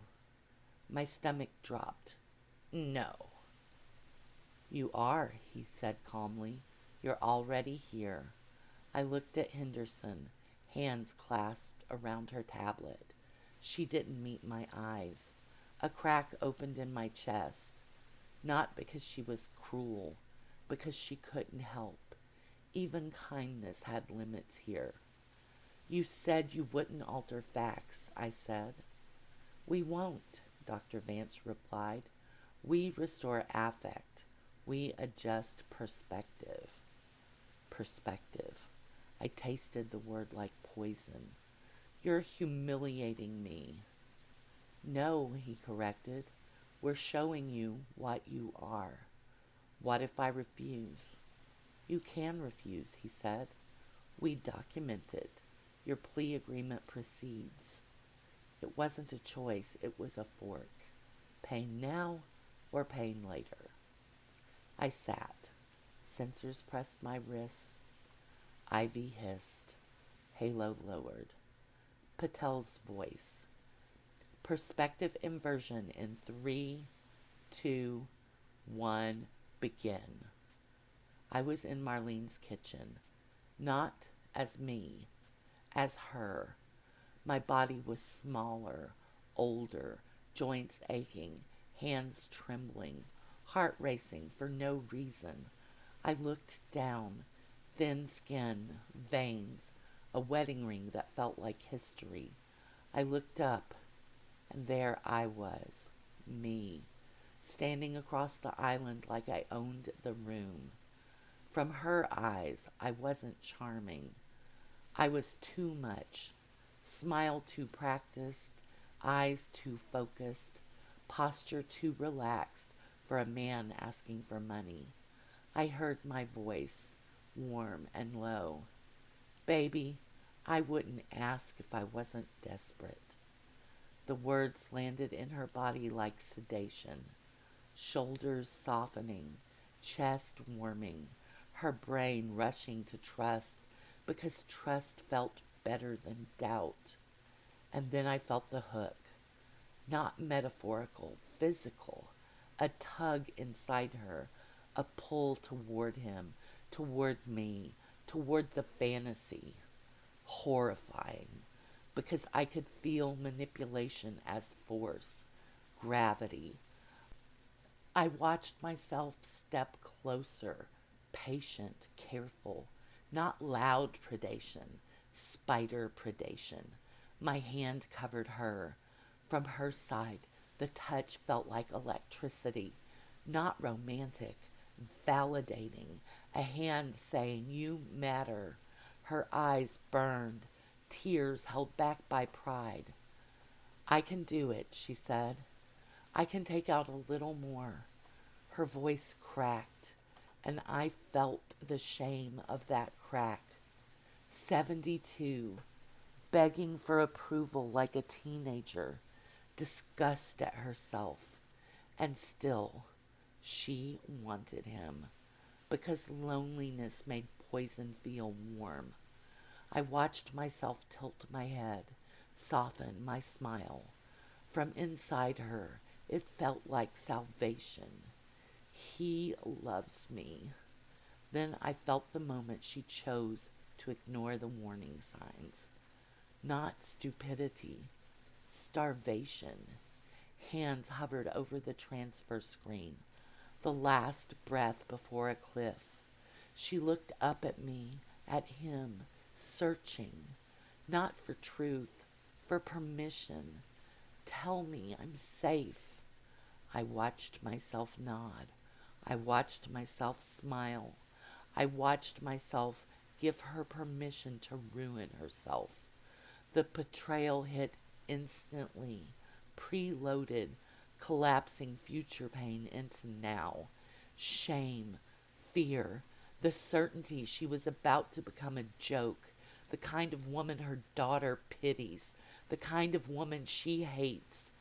My stomach dropped. No. You are, he said calmly. You're already here. I looked at Henderson, hands clasped around her tablet. She didn't meet my eyes. A crack opened in my chest. Not because she was cruel, because she couldn't help. Even kindness had limits here. You said you wouldn't alter facts, I said. We won't, Dr. Vance replied. We restore affect. We adjust perspective. Perspective. I tasted the word like poison. You're humiliating me. No, he corrected. We're showing you what you are. What if I refuse? You can refuse, he said. We document it. Your plea agreement proceeds. It wasn't a choice, it was a fork. Pain now or pain later. I sat. Sensors pressed my wrists. Ivy hissed. Halo lowered. Patel's voice. Perspective inversion in 3, 2, 1, begin. I was in Marlene's kitchen. Not as me, as her. My body was smaller, older, joints aching, hands trembling, heart racing for no reason. I looked down, thin skin, veins, a wedding ring that felt like history. I looked up, and there I was, me, standing across the island like I owned the room. From her eyes, I wasn't charming. I was too much. Smile too practiced, eyes too focused, posture too relaxed for a man asking for money. I heard my voice, warm and low. Baby, I wouldn't ask if I wasn't desperate. The words landed in her body like sedation, shoulders softening, chest warming, her brain rushing to trust because trust felt better than doubt. And then I felt the hook, not metaphorical, physical, a tug inside her, a pull toward him, toward me, toward the fantasy. Horrifying, because I could feel manipulation as force, gravity. I watched myself step closer, patient, careful, not loud predation, spider predation. My hand covered her. From her side, the touch felt like electricity, not romantic, validating, a hand saying, "You matter." Her eyes burned, tears held back by pride. "I can do it," she said. "I can take out a little more." Her voice cracked, and I felt the shame of that crack. 72, begging for approval like a teenager, disgust at herself. And still, she wanted him, because loneliness made poison feel warm. I watched myself tilt my head, soften my smile. From inside her, it felt like salvation. He loves me. Then I felt the moment she chose to ignore the warning signs. Not stupidity, starvation. Hands hovered over the transfer screen, the last breath before a cliff. She looked up at me, at him, searching, not for truth, for permission. "Tell me I'm safe." I watched myself nod. I watched myself smile. I watched myself give her permission to ruin herself. The betrayal hit instantly, preloaded, collapsing future pain into now. Shame, fear, the certainty she was about to become a joke, the kind of woman her daughter pities, the kind of woman she hates.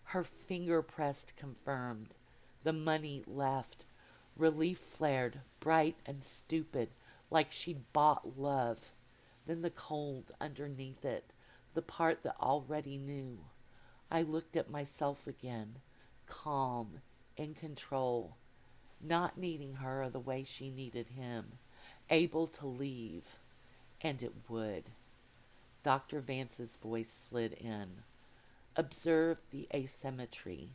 Her finger pressed confirmed. The money left. Relief flared, bright and stupid, like she'd bought love. Then the cold underneath it, the part that already knew. I looked at myself again, calm, in control, not needing her the way she needed him, able to leave. And it would. Dr. Vance's voice slid in. "Observe the asymmetry."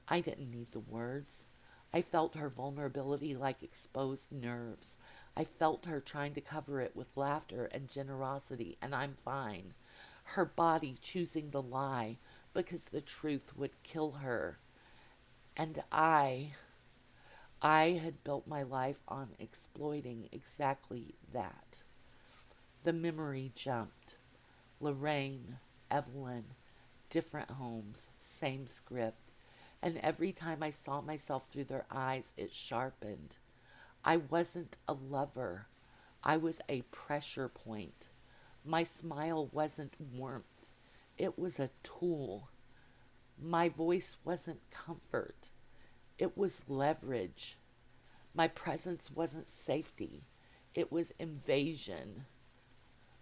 I didn't need the words. I felt her vulnerability like exposed nerves. I felt her trying to cover it with laughter and generosity, and I'm fine. Her body choosing the lie because the truth would kill her. And I had built my life on exploiting exactly that. The memory jumped. Lorraine, Evelyn, different homes, same script. And every time I saw myself through their eyes, it sharpened. I wasn't a lover. I was a pressure point. My smile wasn't warmth. It was a tool. My voice wasn't comfort. It was leverage. My presence wasn't safety. It was invasion.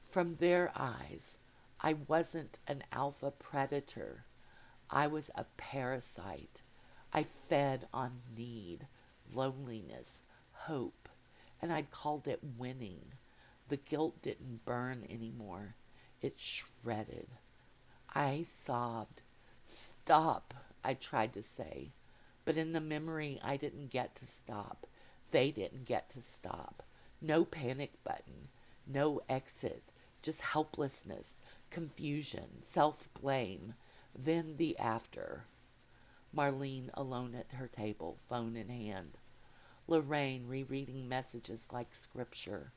From their eyes, I wasn't an alpha predator. I was a parasite. I fed on need, loneliness, hope, and I'd called it winning. The guilt didn't burn anymore. It shredded. I sobbed. "Stop," I tried to say. But in the memory, I didn't get to stop. They didn't get to stop. No panic button. No exit. Just helplessness, confusion, self-blame. Then the after. Marlene alone at her table, phone in hand. Lorraine rereading messages like scripture.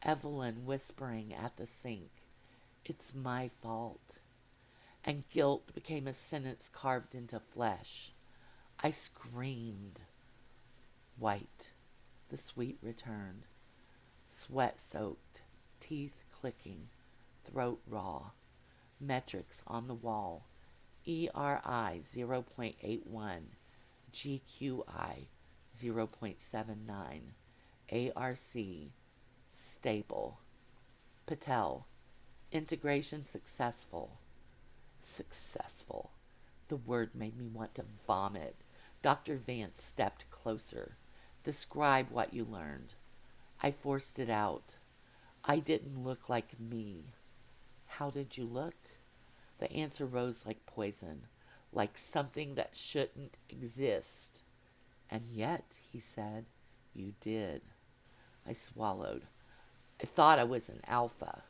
Evelyn whispering at the sink. "It's my fault." And guilt became a sentence carved into flesh. I screamed. White. The sweet returned. Sweat soaked. Teeth clicking. Throat raw. Metrics on the wall. ERI 0.81, GQI 0.79, ARC stable. Patel, integration successful. Successful. The word made me want to vomit. Dr. Vance stepped closer. Describe what you learned. I forced it out. I didn't look like me. How did you look? The answer rose like poison, like something that shouldn't exist. And yet, he said, you did. I swallowed. I thought I was an alpha.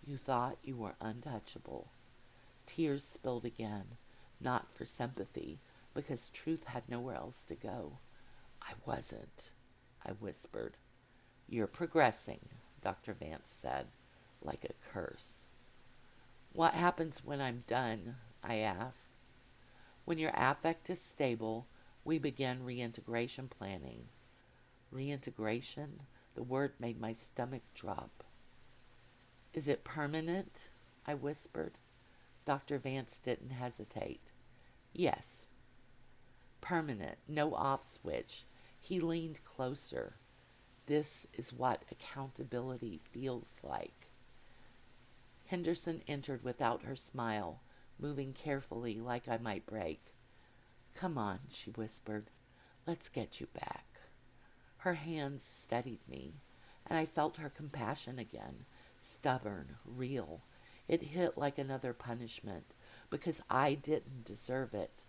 You thought you were untouchable. Tears spilled again, not for sympathy, because truth had nowhere else to go. I wasn't, I whispered. You're progressing, Dr. Vance said, like a curse. What happens when I'm done? I asked. When your affect is stable, we begin reintegration planning. Reintegration? The word made my stomach drop. Is it permanent? I whispered. Dr. Vance didn't hesitate. Yes. Permanent, no off switch. He leaned closer. This is what accountability feels like. Henderson entered without her smile, moving carefully like I might break. Come on, she whispered. Let's get you back. Her hands steadied me, and I felt her compassion again, stubborn, real. It hit like another punishment, because I didn't deserve it,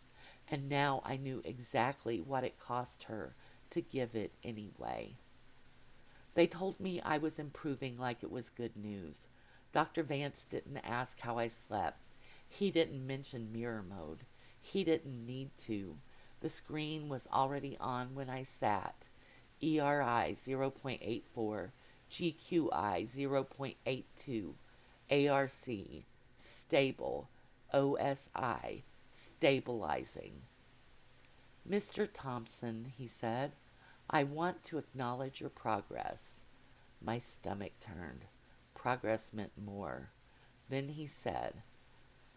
and now I knew exactly what it cost her to give it anyway. They told me I was improving like it was good news. Dr. Vance didn't ask how I slept. He didn't mention mirror mode. He didn't need to. The screen was already on when I sat. ERI 0.84, GQI 0.82, ARC stable, OSI stabilizing. Mr. Thompson, he said, I want to acknowledge your progress. My stomach turned. Progress meant more. Then he said,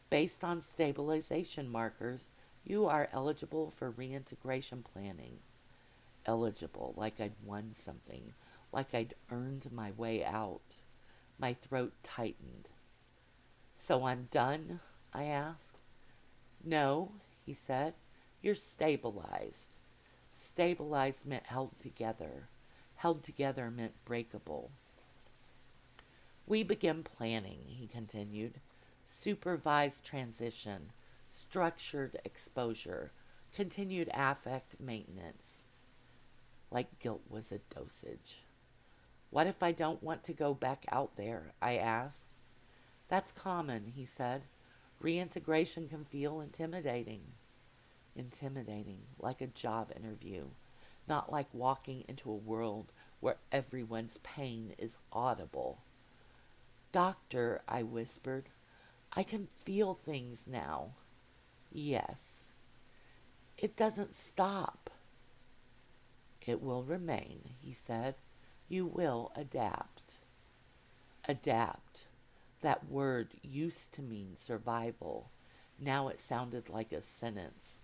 based on stabilization markers, you are eligible for reintegration planning. Eligible, like I'd won something, like I'd earned my way out. My throat tightened. So I'm done? I asked. No, he said. You're stabilized. Stabilized meant held together. Held together meant breakable. We began planning, he continued. Supervised transition, structured exposure, continued affect maintenance. Like guilt was a dosage. What if I don't want to go back out there? I asked. That's common, he said. Reintegration can feel intimidating. Intimidating, like a job interview, not like walking into a world where everyone's pain is audible. Doctor, I whispered, I can feel things now. Yes. It doesn't stop. It will remain, he said. You will adapt. Adapt. That word used to mean survival. Now it sounded like a sentence.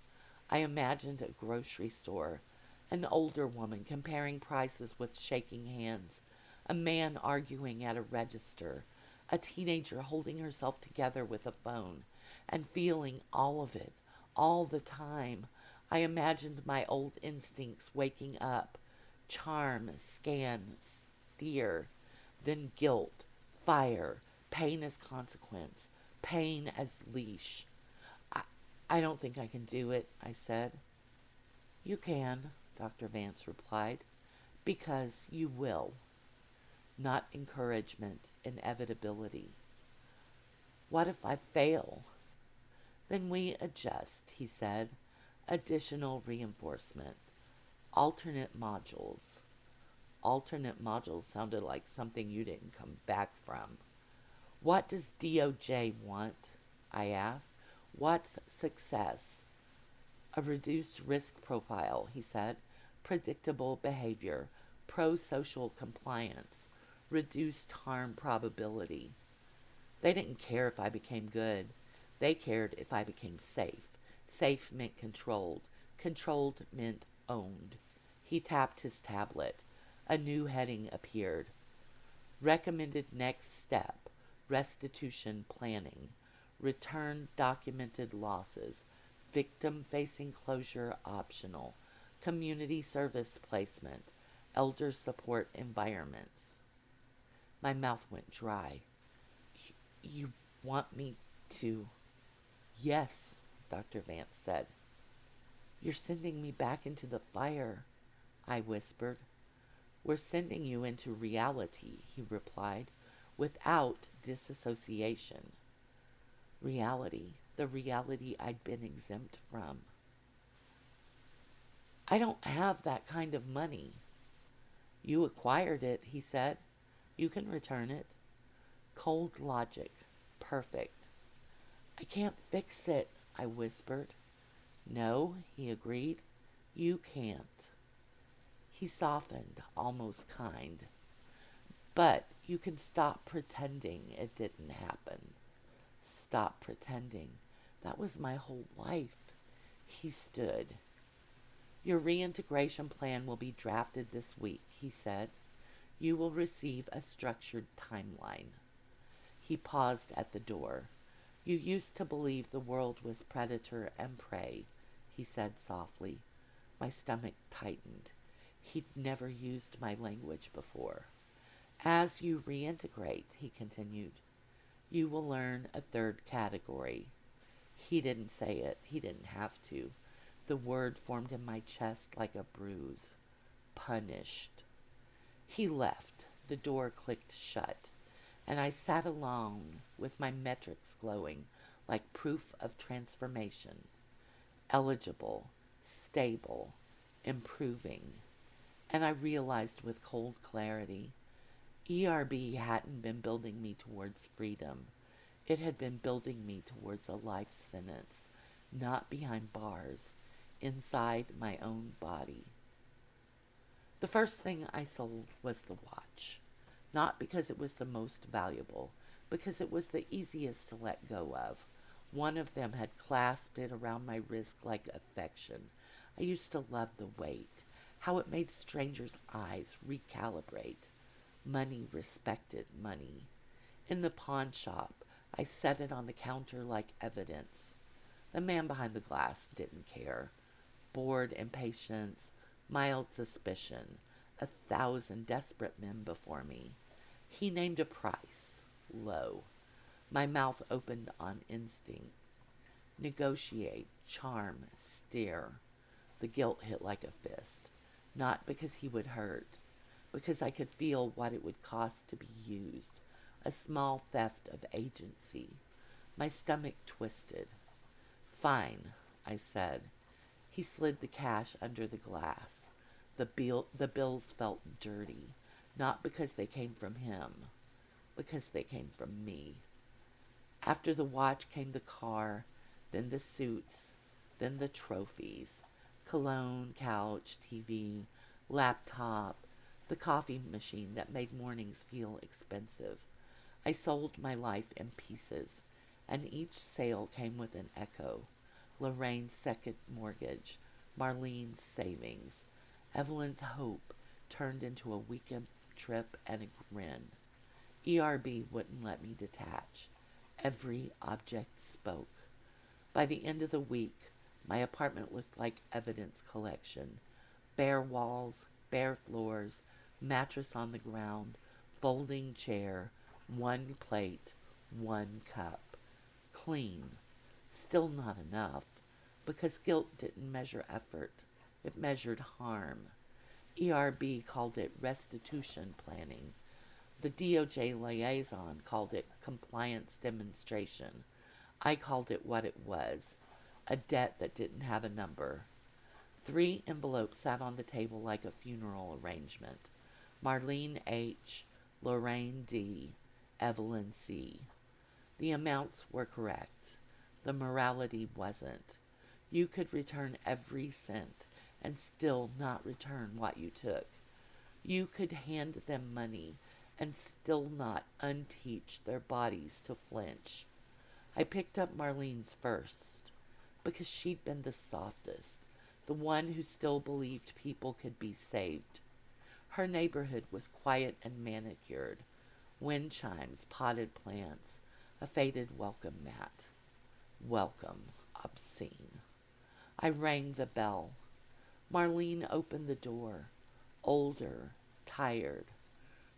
I imagined a grocery store, an older woman comparing prices with shaking hands, a man arguing at a register, a teenager holding herself together with a phone, and feeling all of it, all the time. I imagined my old instincts waking up. Charm, scan, steer, then guilt, fire, pain as consequence, pain as leash. I don't think I can do it, I said. You can, Dr. Vance replied, because you will. Not encouragement, inevitability. What if I fail? Then we adjust, he said. Additional reinforcement. Alternate modules. Alternate modules sounded like something you didn't come back from. What does DOJ want? I asked. What's success? A reduced risk profile, he said. Predictable behavior. Pro-social compliance. Reduced harm probability. They didn't care if I became good. They cared if I became safe. Safe meant controlled. Controlled meant owned. He tapped his tablet. A new heading appeared. Recommended next step. Restitution planning. Return documented losses. Victim facing closure optional. Community service placement. Elder support environments. My mouth went dry. You want me to? Yes, Dr. Vance said. You're sending me back into the fire, I whispered. We're sending you into reality, he replied, without disassociation. Reality, the reality I'd been exempt from. I don't have that kind of money. You acquired it, he said. You can return it. Cold logic. Perfect. I can't fix it, I whispered. No, he agreed. You can't. He softened, almost kind. But you can stop pretending it didn't happen. Stop pretending. That was my whole life. He stood. Your reintegration plan will be drafted this week, he said. You will receive a structured timeline. He paused at the door. You used to believe the world was predator and prey, he said softly. My stomach tightened. He'd never used my language before. As you reintegrate, he continued, you will learn a third category. He didn't say it. He didn't have to. The word formed in my chest like a bruise. Punished. He left. The door clicked shut, and I sat alone with my metrics glowing like proof of transformation. Eligible, stable, improving. And I realized with cold clarity, ERB hadn't been building me towards freedom. It had been building me towards a life sentence, not behind bars, inside my own body. The first thing I sold was the watch. Not because it was the most valuable, because it was the easiest to let go of. One of them had clasped it around my wrist like affection. I used to love the weight, how it made strangers' eyes recalibrate. Money respected money. In the pawn shop, I set it on the counter like evidence. The man behind the glass didn't care. Bored impatience, mild suspicion, 1,000 desperate men before me. He named a price, low. My mouth opened on instinct. Negotiate, charm, steer. The guilt hit like a fist. Not because he would hurt, because I could feel what it would cost to be used. A small theft of agency. My stomach twisted. Fine, I said. He slid the cash under the glass. The bills felt dirty, not because they came from him, because they came from me. After the watch came the car, then the suits, then the trophies. Cologne, couch, TV, laptop, the coffee machine that made mornings feel expensive. I sold my life in pieces, and each sale came with an echo. Lorraine's second mortgage, Marlene's savings, Evelyn's hope turned into a weekend trip and a grin. ERB wouldn't let me detach. Every object spoke. By the end of the week, my apartment looked like evidence collection. Bare walls, bare floors, mattress on the ground, folding chair, one plate, one cup. Clean. Still not enough, because guilt didn't measure effort. It measured harm. ERB called it restitution planning. The DOJ liaison called it compliance demonstration. I called it what it was, a debt that didn't have a number. 3 envelopes sat on the table like a funeral arrangement. Marlene H., Lorraine D., Evelyn C. The amounts were correct. The morality wasn't. You could return every cent and still not return what you took. You could hand them money and still not unteach their bodies to flinch. I picked up Marlene's first because she'd been the softest, the one who still believed people could be saved. Her neighborhood was quiet and manicured. Wind chimes, potted plants, a faded welcome mat. Welcome, obscene. I rang the bell. Marlene opened the door, older, tired.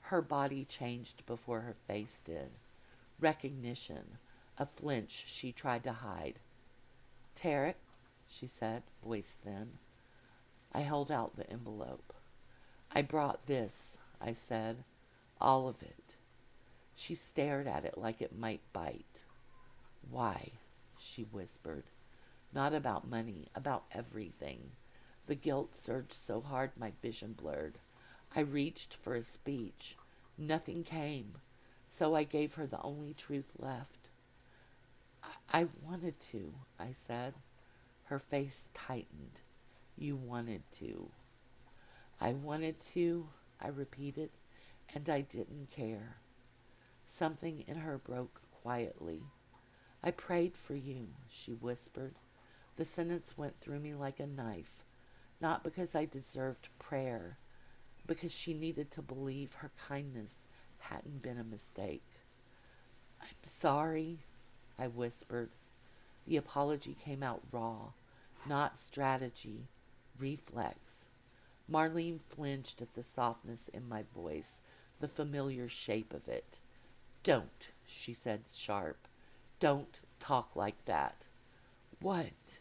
Her body changed before her face did. Recognition, a flinch she tried to hide. Tarek, she said, voice thin. I held out the envelope. I brought this, I said, all of it. She stared at it like it might bite. Why? She whispered. Not about money, about everything. The guilt surged so hard my vision blurred. I reached for a speech. Nothing came, so I gave her the only truth left. I wanted to, I said. Her face tightened. You wanted to. I wanted to, I repeated, and I didn't care. Something in her broke quietly. I prayed for you, she whispered. The sentence went through me like a knife, not because I deserved prayer, because she needed to believe her kindness hadn't been a mistake. I'm sorry, I whispered. The apology came out raw, not strategy, reflex. Marlene flinched at the softness in my voice, the familiar shape of it. Don't, she said sharp. Don't talk like that. What?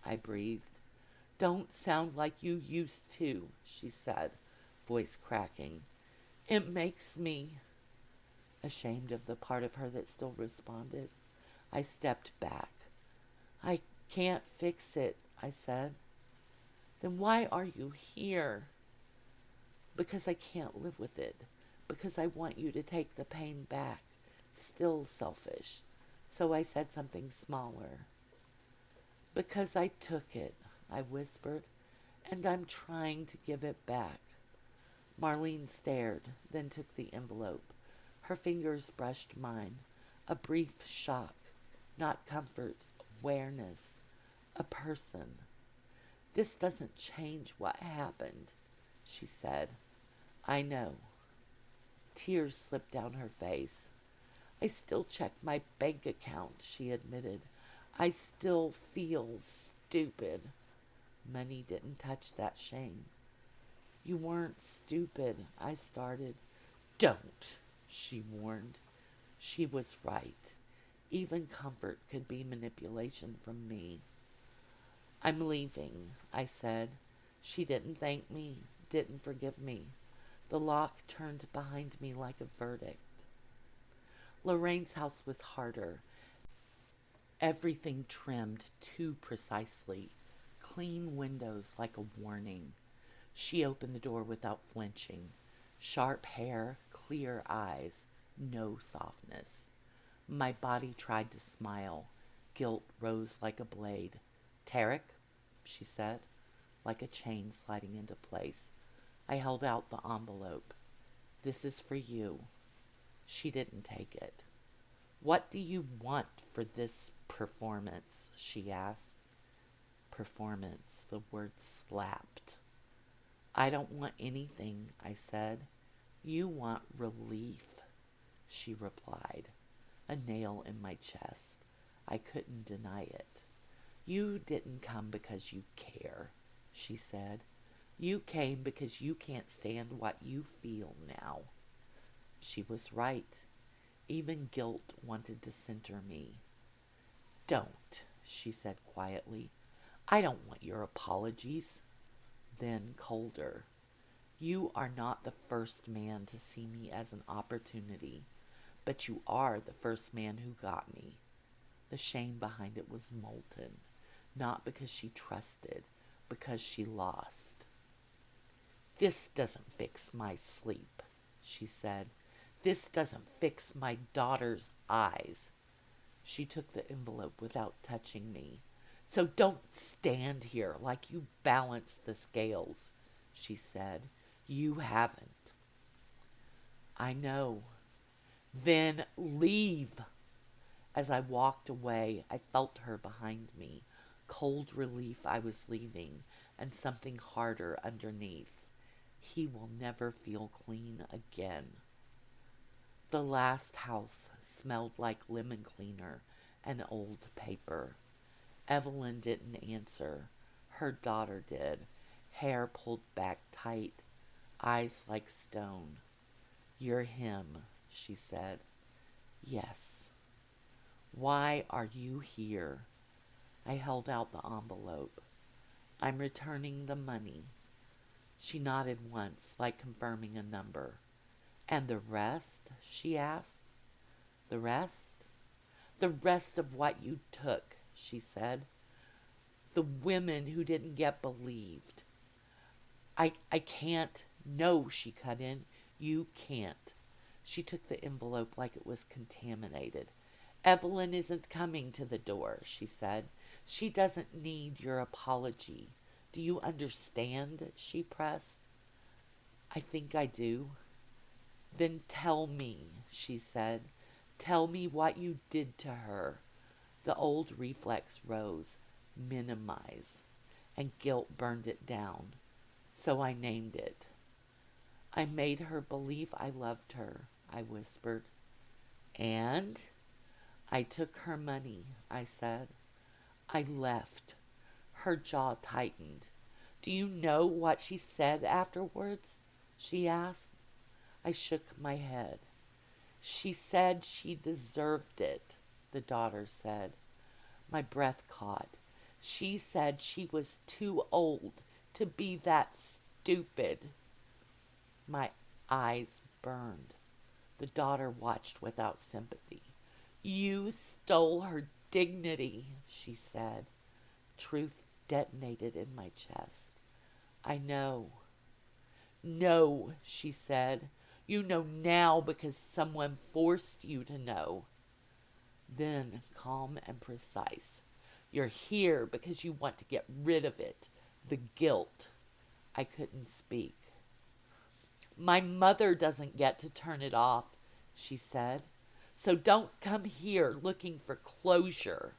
I breathed. Don't sound like you used to, she said, voice cracking. It makes me... Ashamed of the part of her that still responded, I stepped back. I can't fix it, I said. Then why are you here? Because I can't live with it. Because I want you to take the pain back. Still selfish. So I said something smaller. Because I took it, I whispered, and I'm trying to give it back. Marlene stared, then took the envelope. Her fingers brushed mine. A brief shock. Not comfort, awareness. A person. This doesn't change what happened, she said. I know. Tears slipped down her face. I still check my bank account, she admitted. I still feel stupid. Money didn't touch that shame. You weren't stupid, I started. Don't, she warned. She was right. Even comfort could be manipulation from me. I'm leaving, I said. She didn't thank me, didn't forgive me. The lock turned behind me like a verdict. Lorraine's house was harder. Everything trimmed too precisely. Clean windows like a warning. She opened the door without flinching. Sharp hair, clear eyes, no softness. My body tried to smile. Guilt rose like a blade. Tarek, she said, like a chain sliding into place. I held out the envelope. This is for you. She didn't take it. What do you want for this performance? She asked. Performance, the word slapped. I don't want anything, I said. You want relief, she replied. A nail in my chest. I couldn't deny it. You didn't come because you care, she said. You came because you can't stand what you feel now. She was right. Even guilt wanted to center me. Don't, she said quietly. I don't want your apologies. Then colder. You are not the first man to see me as an opportunity, but you are the first man who got me. The shame behind it was molten, not because she trusted, because she lost. This doesn't fix my sleep, she said. This doesn't fix my daughter's eyes. She took the envelope without touching me. So don't stand here like you balance the scales, she said. You haven't. I know. Then leave. As I walked away, I felt her behind me, cold relief I was leaving, and something harder underneath. He will never feel clean again. The last house smelled like lemon cleaner and old paper. Evelyn didn't answer. Her daughter did, hair pulled back tight, eyes like stone. "You're him," she said. "Yes." "Why are you here?" I held out the envelope. "I'm returning the money." She nodded once, like confirming a number. "And the rest?" she asked. "The rest?" "The rest of what you took," she said. "The women who didn't get believed." I can't. No, she cut in. "You can't." She took the envelope like it was contaminated. "Evelyn isn't coming to the door," she said. "She doesn't need your apology. Do you understand?" she pressed. "I think I do." "Then tell me," she said. "Tell me what you did to her." The old reflex rose. Minimize. And guilt burned it down. So I named it. "I made her believe I loved her," I whispered. "And?" "I took her money," I said. "I left." Her jaw tightened. "Do you know what she said afterwards?" she asked. I shook my head. "She said she deserved it," the daughter said. My breath caught. "She said she was too old to be that stupid." My eyes burned. The daughter watched without sympathy. "You stole her dignity," she said. Truth detonated in my chest. "I know." "No," she said. "You know now because someone forced you to know." Then, calm and precise, "You're here because you want to get rid of it. The guilt." I couldn't speak. "My mother doesn't get to turn it off," she said. "So don't come here looking for closure."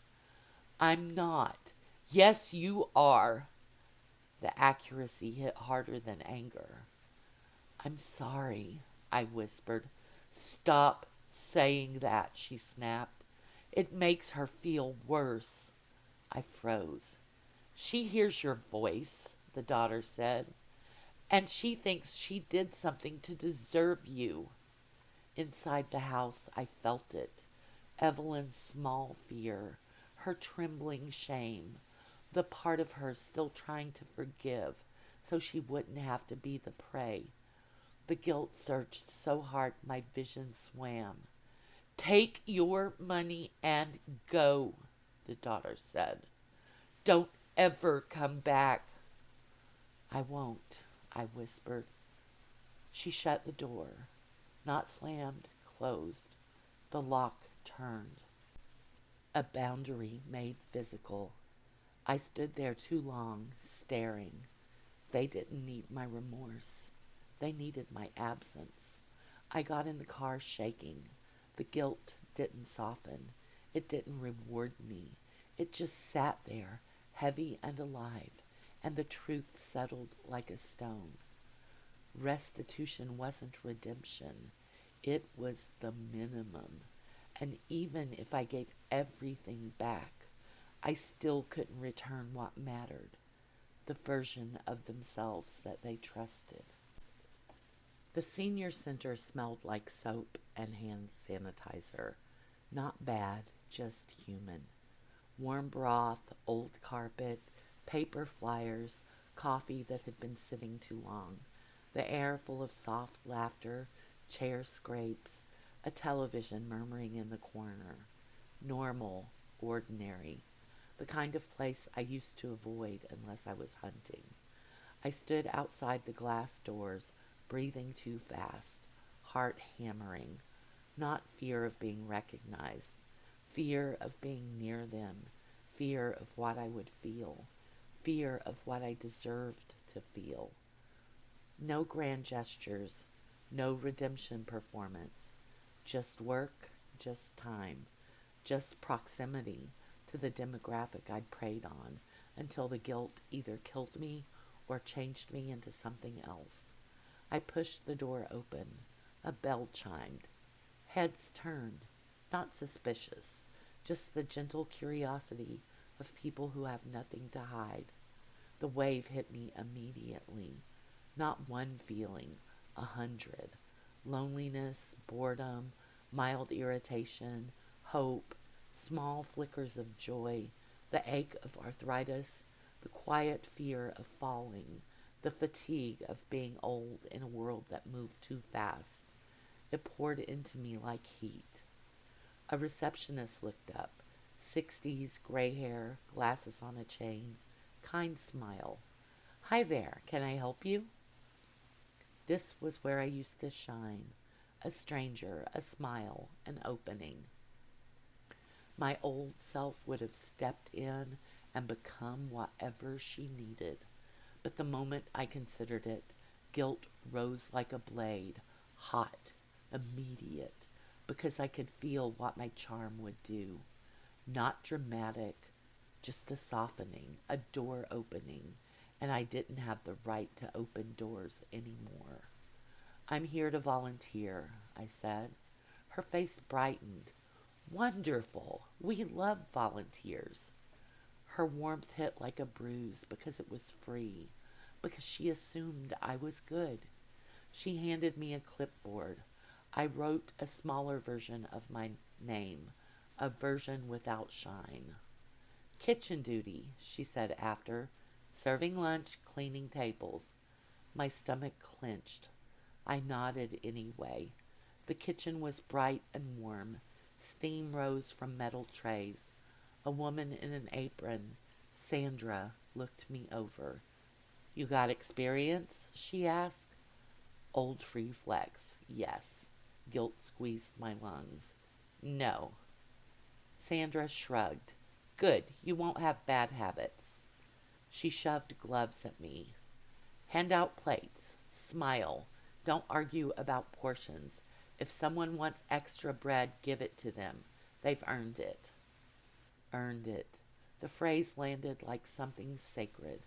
"I'm not." "Yes, you are." The accuracy hit harder than anger. "I'm sorry," I whispered. "Stop saying that," she snapped. "It makes her feel worse." I froze. "She hears your voice," the daughter said, "and she thinks she did something to deserve you." Inside the house, I felt it. Evelyn's small fear, her trembling shame, the part of her still trying to forgive so she wouldn't have to be the prey. The guilt searched so hard my vision swam. "Take your money and go," the daughter said. "Don't ever come back." "I won't," I whispered. She shut the door. Not slammed, closed. The lock turned. A boundary made physical. I stood there too long, staring. They didn't need my remorse. They needed my absence. I got in the car shaking. The guilt didn't soften. It didn't reward me. It just sat there, heavy and alive, and the truth settled like a stone. Restitution wasn't redemption. It was the minimum. And even if I gave everything back, I still couldn't return what mattered, the version of themselves that they trusted. The senior center smelled like soap and hand sanitizer. Not bad, just human. Warm broth, old carpet, paper flyers, coffee that had been sitting too long, the air full of soft laughter, chair scrapes, a television murmuring in the corner. Normal, ordinary, the kind of place I used to avoid unless I was hunting. I stood outside the glass doors, breathing too fast, heart hammering. Not fear of being recognized, fear of being near them, fear of what I would feel, fear of what I deserved to feel. No grand gestures, no redemption performance, just work, just time, just proximity to the demographic I'd preyed on until the guilt either killed me or changed me into something else. I pushed the door open. A bell chimed. Heads turned, not suspicious, just the gentle curiosity of people who have nothing to hide. The wave hit me immediately. Not one feeling, 100. Loneliness, boredom, mild irritation, hope, small flickers of joy, the ache of arthritis, the quiet fear of falling, the fatigue of being old in a world that moved too fast. It poured into me like heat. A receptionist looked up. 60s, gray hair, glasses on a chain, kind smile. Hi there, can I help you? This was where I used to shine. A stranger, a smile, an opening. My old self would have stepped in and become whatever she needed. But the moment I considered it, guilt rose like a blade, hot, immediate, because I could feel what my charm would do. Not dramatic, just a softening, a door opening, and I didn't have the right to open doors anymore. I'm here to volunteer, I said. Her face brightened. Wonderful. We love volunteers. Her warmth hit like a bruise because it was free, because she assumed I was good. She handed me a clipboard. I wrote a smaller version of my name, a version without shine. Kitchen duty, she said after. Serving lunch, cleaning tables. My stomach clenched. I nodded anyway. The kitchen was bright and warm. Steam rose from metal trays. A woman in an apron, Sandra, looked me over. You got experience? She asked. Old reflex, yes. Guilt squeezed my lungs. No. Sandra shrugged. Good, you won't have bad habits. She shoved gloves at me. Hand out plates. Smile. Don't argue about portions. If someone wants extra bread, give it to them. They've earned it. Earned it. The phrase landed like something sacred.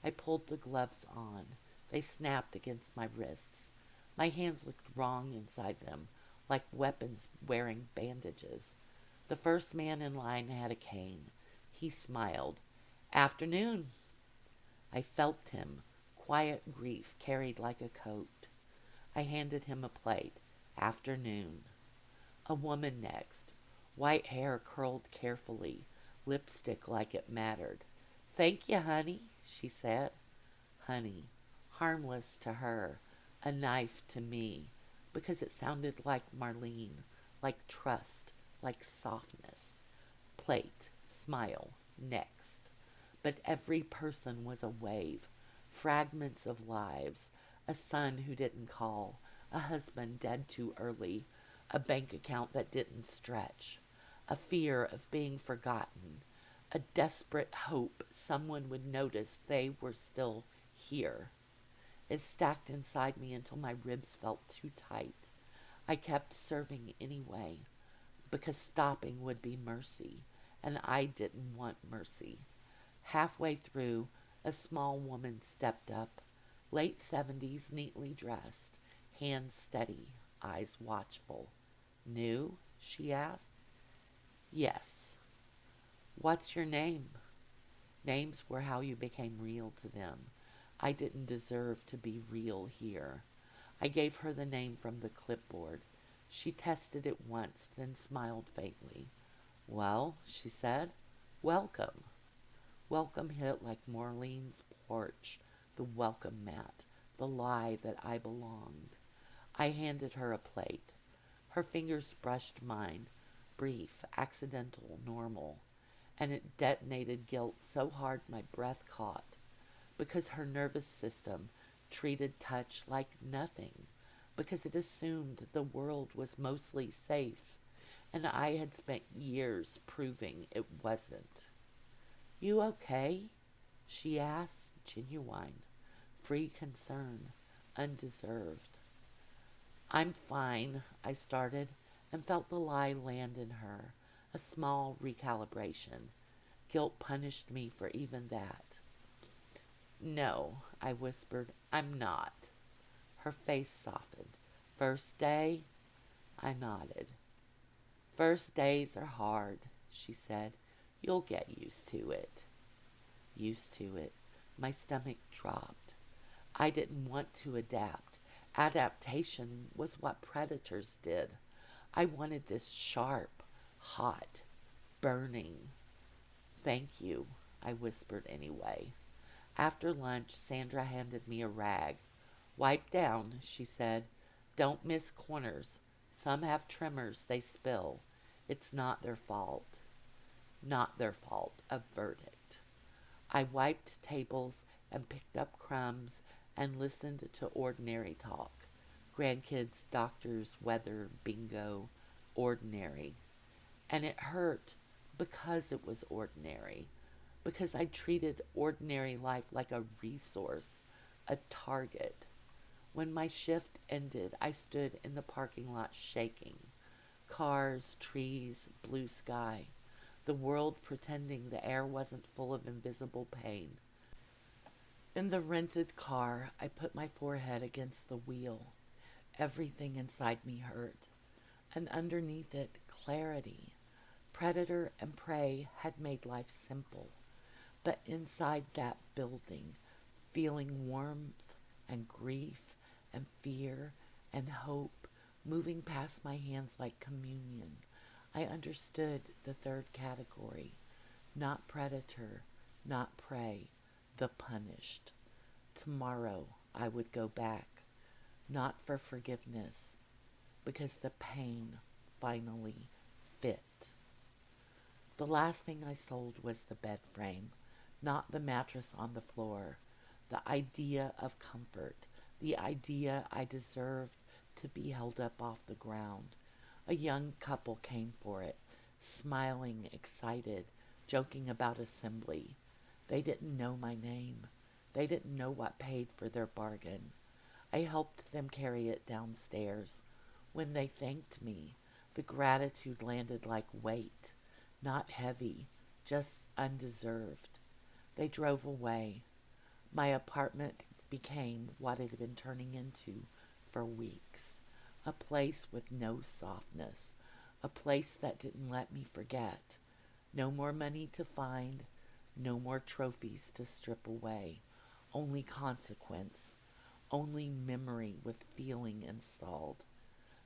I pulled the gloves on. They snapped against my wrists. My hands looked wrong inside them, like weapons wearing bandages. The first man in line had a cane. He smiled. Afternoon. I felt him, quiet grief carried like a coat. I handed him a plate. Afternoon. A woman next. White hair curled carefully, lipstick like it mattered. Thank you, honey, she said. Honey. Harmless to her. A knife to me. Because it sounded like Marlene, like trust, like softness. Plate. Smile. Next. But every person was a wave. Fragments of lives. A son who didn't call. A husband dead too early. A bank account that didn't stretch. A fear of being forgotten. A desperate hope someone would notice they were still here. It stacked inside me until my ribs felt too tight. I kept serving anyway, because stopping would be mercy, and I didn't want mercy. Halfway through, a small woman stepped up, late 70s, neatly dressed, hands steady, eyes watchful. New? She asked. Yes. What's your name? Names were how you became real to them. I didn't deserve to be real here. I gave her the name from the clipboard. She tested it once, then smiled faintly. Well, she said, welcome. Welcome hit like Marlene's porch, the welcome mat, the lie that I belonged. I handed her a plate. Her fingers brushed mine, brief, accidental, normal, and it detonated guilt so hard my breath caught, because her nervous system treated touch like nothing, because it assumed the world was mostly safe, and I had spent years proving it wasn't. You okay? She asked, genuine, free concern, undeserved. I'm fine, I started, and felt the lie land in her. a small recalibration. Guilt punished me for even that. No, I whispered, I'm not. Her face softened. First day? I nodded. First days are hard, she said. You'll get used to it. Used to it. My stomach dropped. I didn't want to adapt. Adaptation was what predators did. I wanted this sharp, hot, burning. Thank you, I whispered anyway. After lunch, Sandra handed me a rag. Wipe down, she said. Don't miss corners. Some have tremors they spill. It's not their fault. Not their fault. A verdict. I wiped tables and picked up crumbs and listened to ordinary talk. Grandkids, doctors, weather, bingo, ordinary. And it hurt because it was ordinary. Because I treated ordinary life like a resource, a target. When my shift ended, I stood in the parking lot shaking. Cars, trees, blue sky. The world pretending the air wasn't full of invisible pain. In the rented car, I put my forehead against the wheel. Everything inside me hurt. And underneath it, clarity. Predator and prey had made life simple. But inside that building, feeling warmth and grief and fear and hope moving past my hands like communion, I understood the third category. Not predator, not prey, the punished. Tomorrow I would go back, not for forgiveness, because the pain finally fit. The last thing I sold was the bed frame, not the mattress on the floor. The idea of comfort, the idea I deserved to be held up off the ground. A young couple came for it, smiling, excited, joking about assembly. They didn't know my name. They didn't know what paid for their bargain. I helped them carry it downstairs. When they thanked me, the gratitude landed like weight, not heavy, just undeserved. They drove away. My apartment became what it had been turning into for weeks. A place with no softness. A place that didn't let me forget. No more money to find. No more trophies to strip away. Only consequence. Only memory with feeling installed.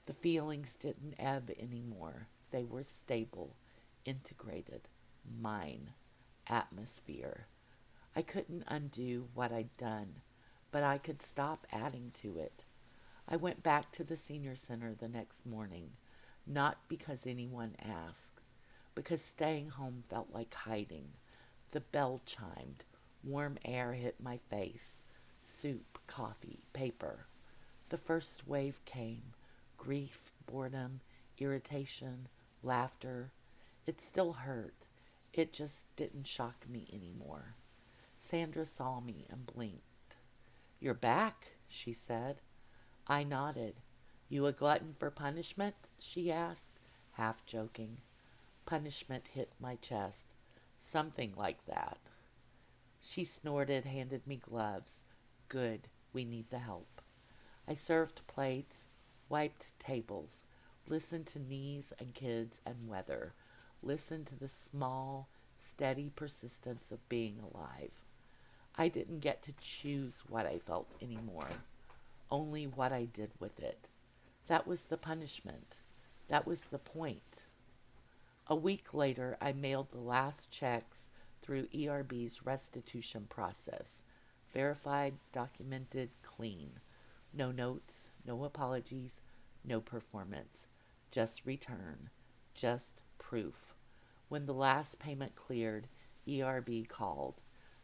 The feelings didn't ebb anymore. They were stable, integrated, mine, atmosphere. I couldn't undo what I'd done, but I could stop adding to it. I went back to the senior center the next morning, not because anyone asked, because staying home felt like hiding. The bell chimed. Warm air hit my face. Soup, coffee, paper. The first wave came. Grief, boredom, irritation, laughter. It still hurt. It just didn't shock me anymore. Sandra saw me and blinked. You're back, she said. I nodded. You a glutton for punishment? She asked, half joking. Punishment hit my chest. Something like that. She snorted, handed me gloves. Good, we need the help. I served plates, wiped tables, listened to knees and kids and weather, listened to the small, steady persistence of being alive. I didn't get to choose what I felt anymore, only what I did with it. That was the punishment. That was the point. A week later, I mailed the last checks through ERB's restitution process. Verified, documented, clean. No notes, no apologies, no performance. Just return. Just proof. When the last payment cleared, ERB called.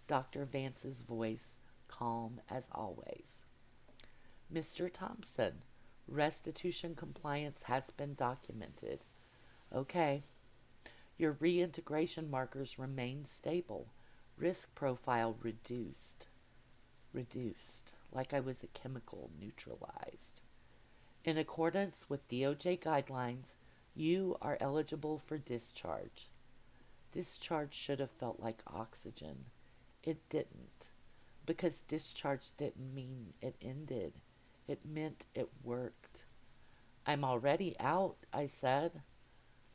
Dr. Vance's voice, calm as always. Mr. Thompson, restitution compliance has been documented. Okay. Your reintegration markers remain stable. Risk profile reduced. Reduced, like I was a chemical neutralized. In accordance with DOJ guidelines, You are eligible for discharge. Discharge should have felt like oxygen. It didn't. Because discharge didn't mean it ended. It meant it worked. I'm already out, I said.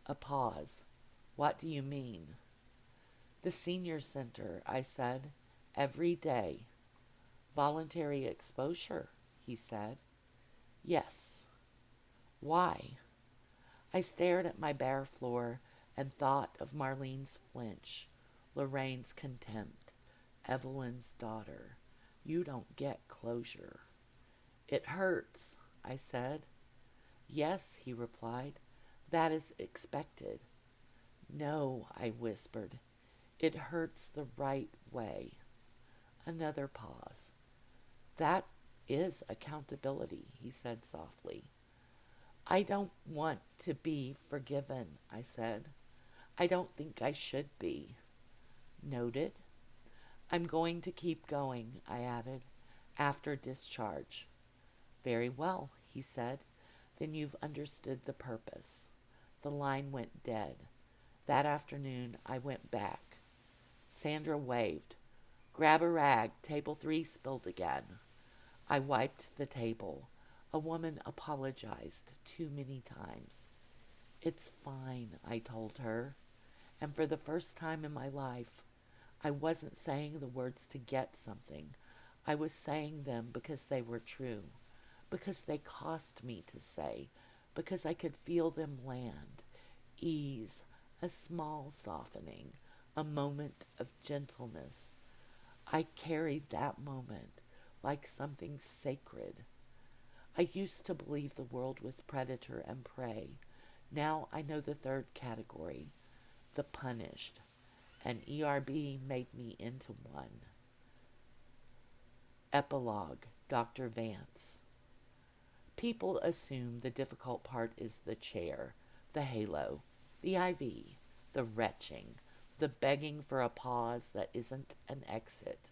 A pause. What do you mean? The senior center, I said. Every day. Voluntary exposure, he said. Yes. Why? I stared at my bare floor and thought of Marlene's flinch, Lorraine's contempt, Evelyn's daughter. You don't get closure. It hurts, I said. Yes, he replied. That is expected. No, I whispered. It hurts the right way. Another pause. That is accountability, he said softly. I don't want to be forgiven, I said. I don't think I should be. Noted. I'm going to keep going, I added, after discharge. Very well, he said. Then you've understood the purpose. The line went dead. That afternoon I went back. Sandra waved. Grab a rag, table 3 spilled again. I wiped the table. A woman apologized too many times. It's fine, I told her. And for the first time in my life, I wasn't saying the words to get something. I was saying them because they were true, because they cost me to say, because I could feel them land. Ease, a small softening, a moment of gentleness. I carried that moment like something sacred. I used to believe the world was predator and prey. Now I know the third category, the punished, and ERB made me into one. Epilogue, Dr. Vance. People assume the difficult part is the chair, the halo, the IV, the retching, the begging for a pause that isn't an exit.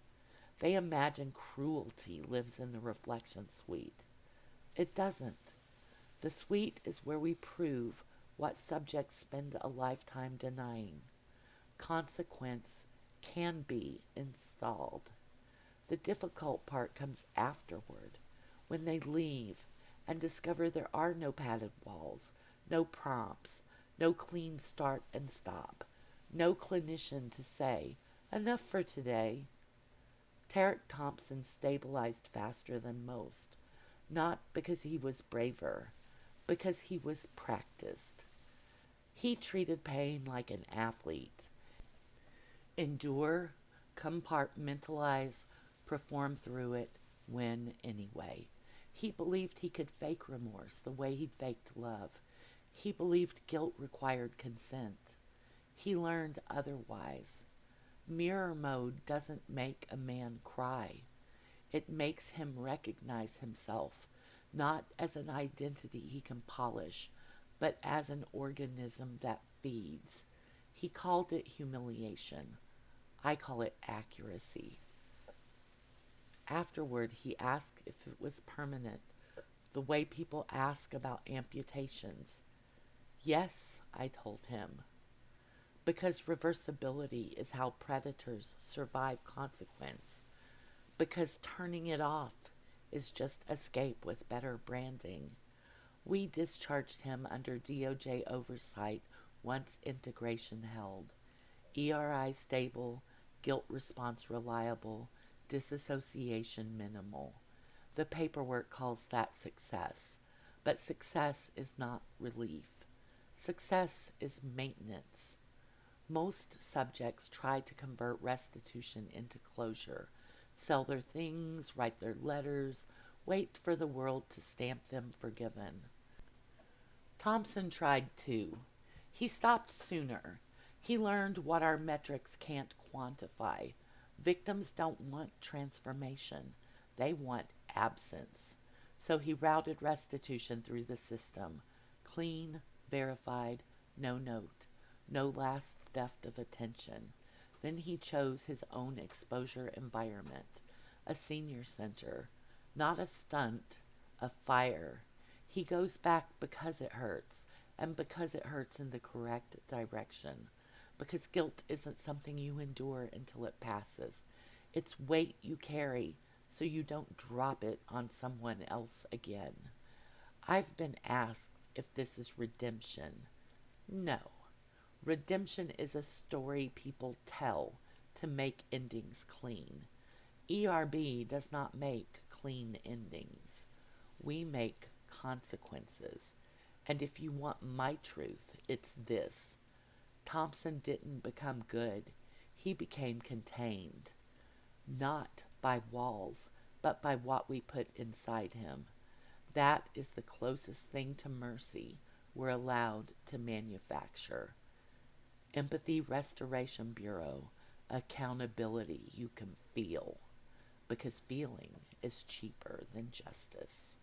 They imagine cruelty lives in the reflection suite. It doesn't. The suite is where we prove what subjects spend a lifetime denying. Consequence can be installed. The difficult part comes afterward, when they leave and discover there are no padded walls, no prompts, no clean start and stop, no clinician to say, enough for today. Tarek Thompson stabilized faster than most, not because he was braver, because he was practiced. He treated pain like an athlete. Endure, compartmentalize, perform through it, win anyway. He believed he could fake remorse the way he'd faked love. He believed guilt required consent. He learned otherwise. Mirror mode doesn't make a man cry. It makes him recognize himself, not as an identity he can polish, but as an organism that feeds. He called it humiliation. I call it accuracy. Afterward, he asked if it was permanent, the way people ask about amputations. Yes, I told him. Because reversibility is how predators survive consequence. Because turning it off is just escape with better branding. We discharged him under DOJ oversight once integration held. ERI stable, guilt response reliable, disassociation minimal. The paperwork calls that success, but success is not relief. Success is maintenance. Most subjects try to convert restitution into closure, sell their things, write their letters, wait for the world to stamp them forgiven. Thompson tried too. He stopped sooner. He learned what our metrics can't quantify. Victims don't want transformation. They want absence. So he routed restitution through the system. Clean, verified, no note, no last theft of attention. Then he chose his own exposure environment, a senior center, not a stunt, a fire. He goes back because it hurts, and because it hurts in the correct direction. Because guilt isn't something you endure until it passes. It's weight you carry so you don't drop it on someone else again. I've been asked if this is redemption. No. Redemption is a story people tell to make endings clean. ERB does not make clean endings. We make consequences. And if you want my truth, it's this. Thompson didn't become good. He became contained. Not by walls, but by what we put inside him. That is the closest thing to mercy we're allowed to manufacture. Empathy Restoration Bureau, accountability you can feel, because feeling is cheaper than justice.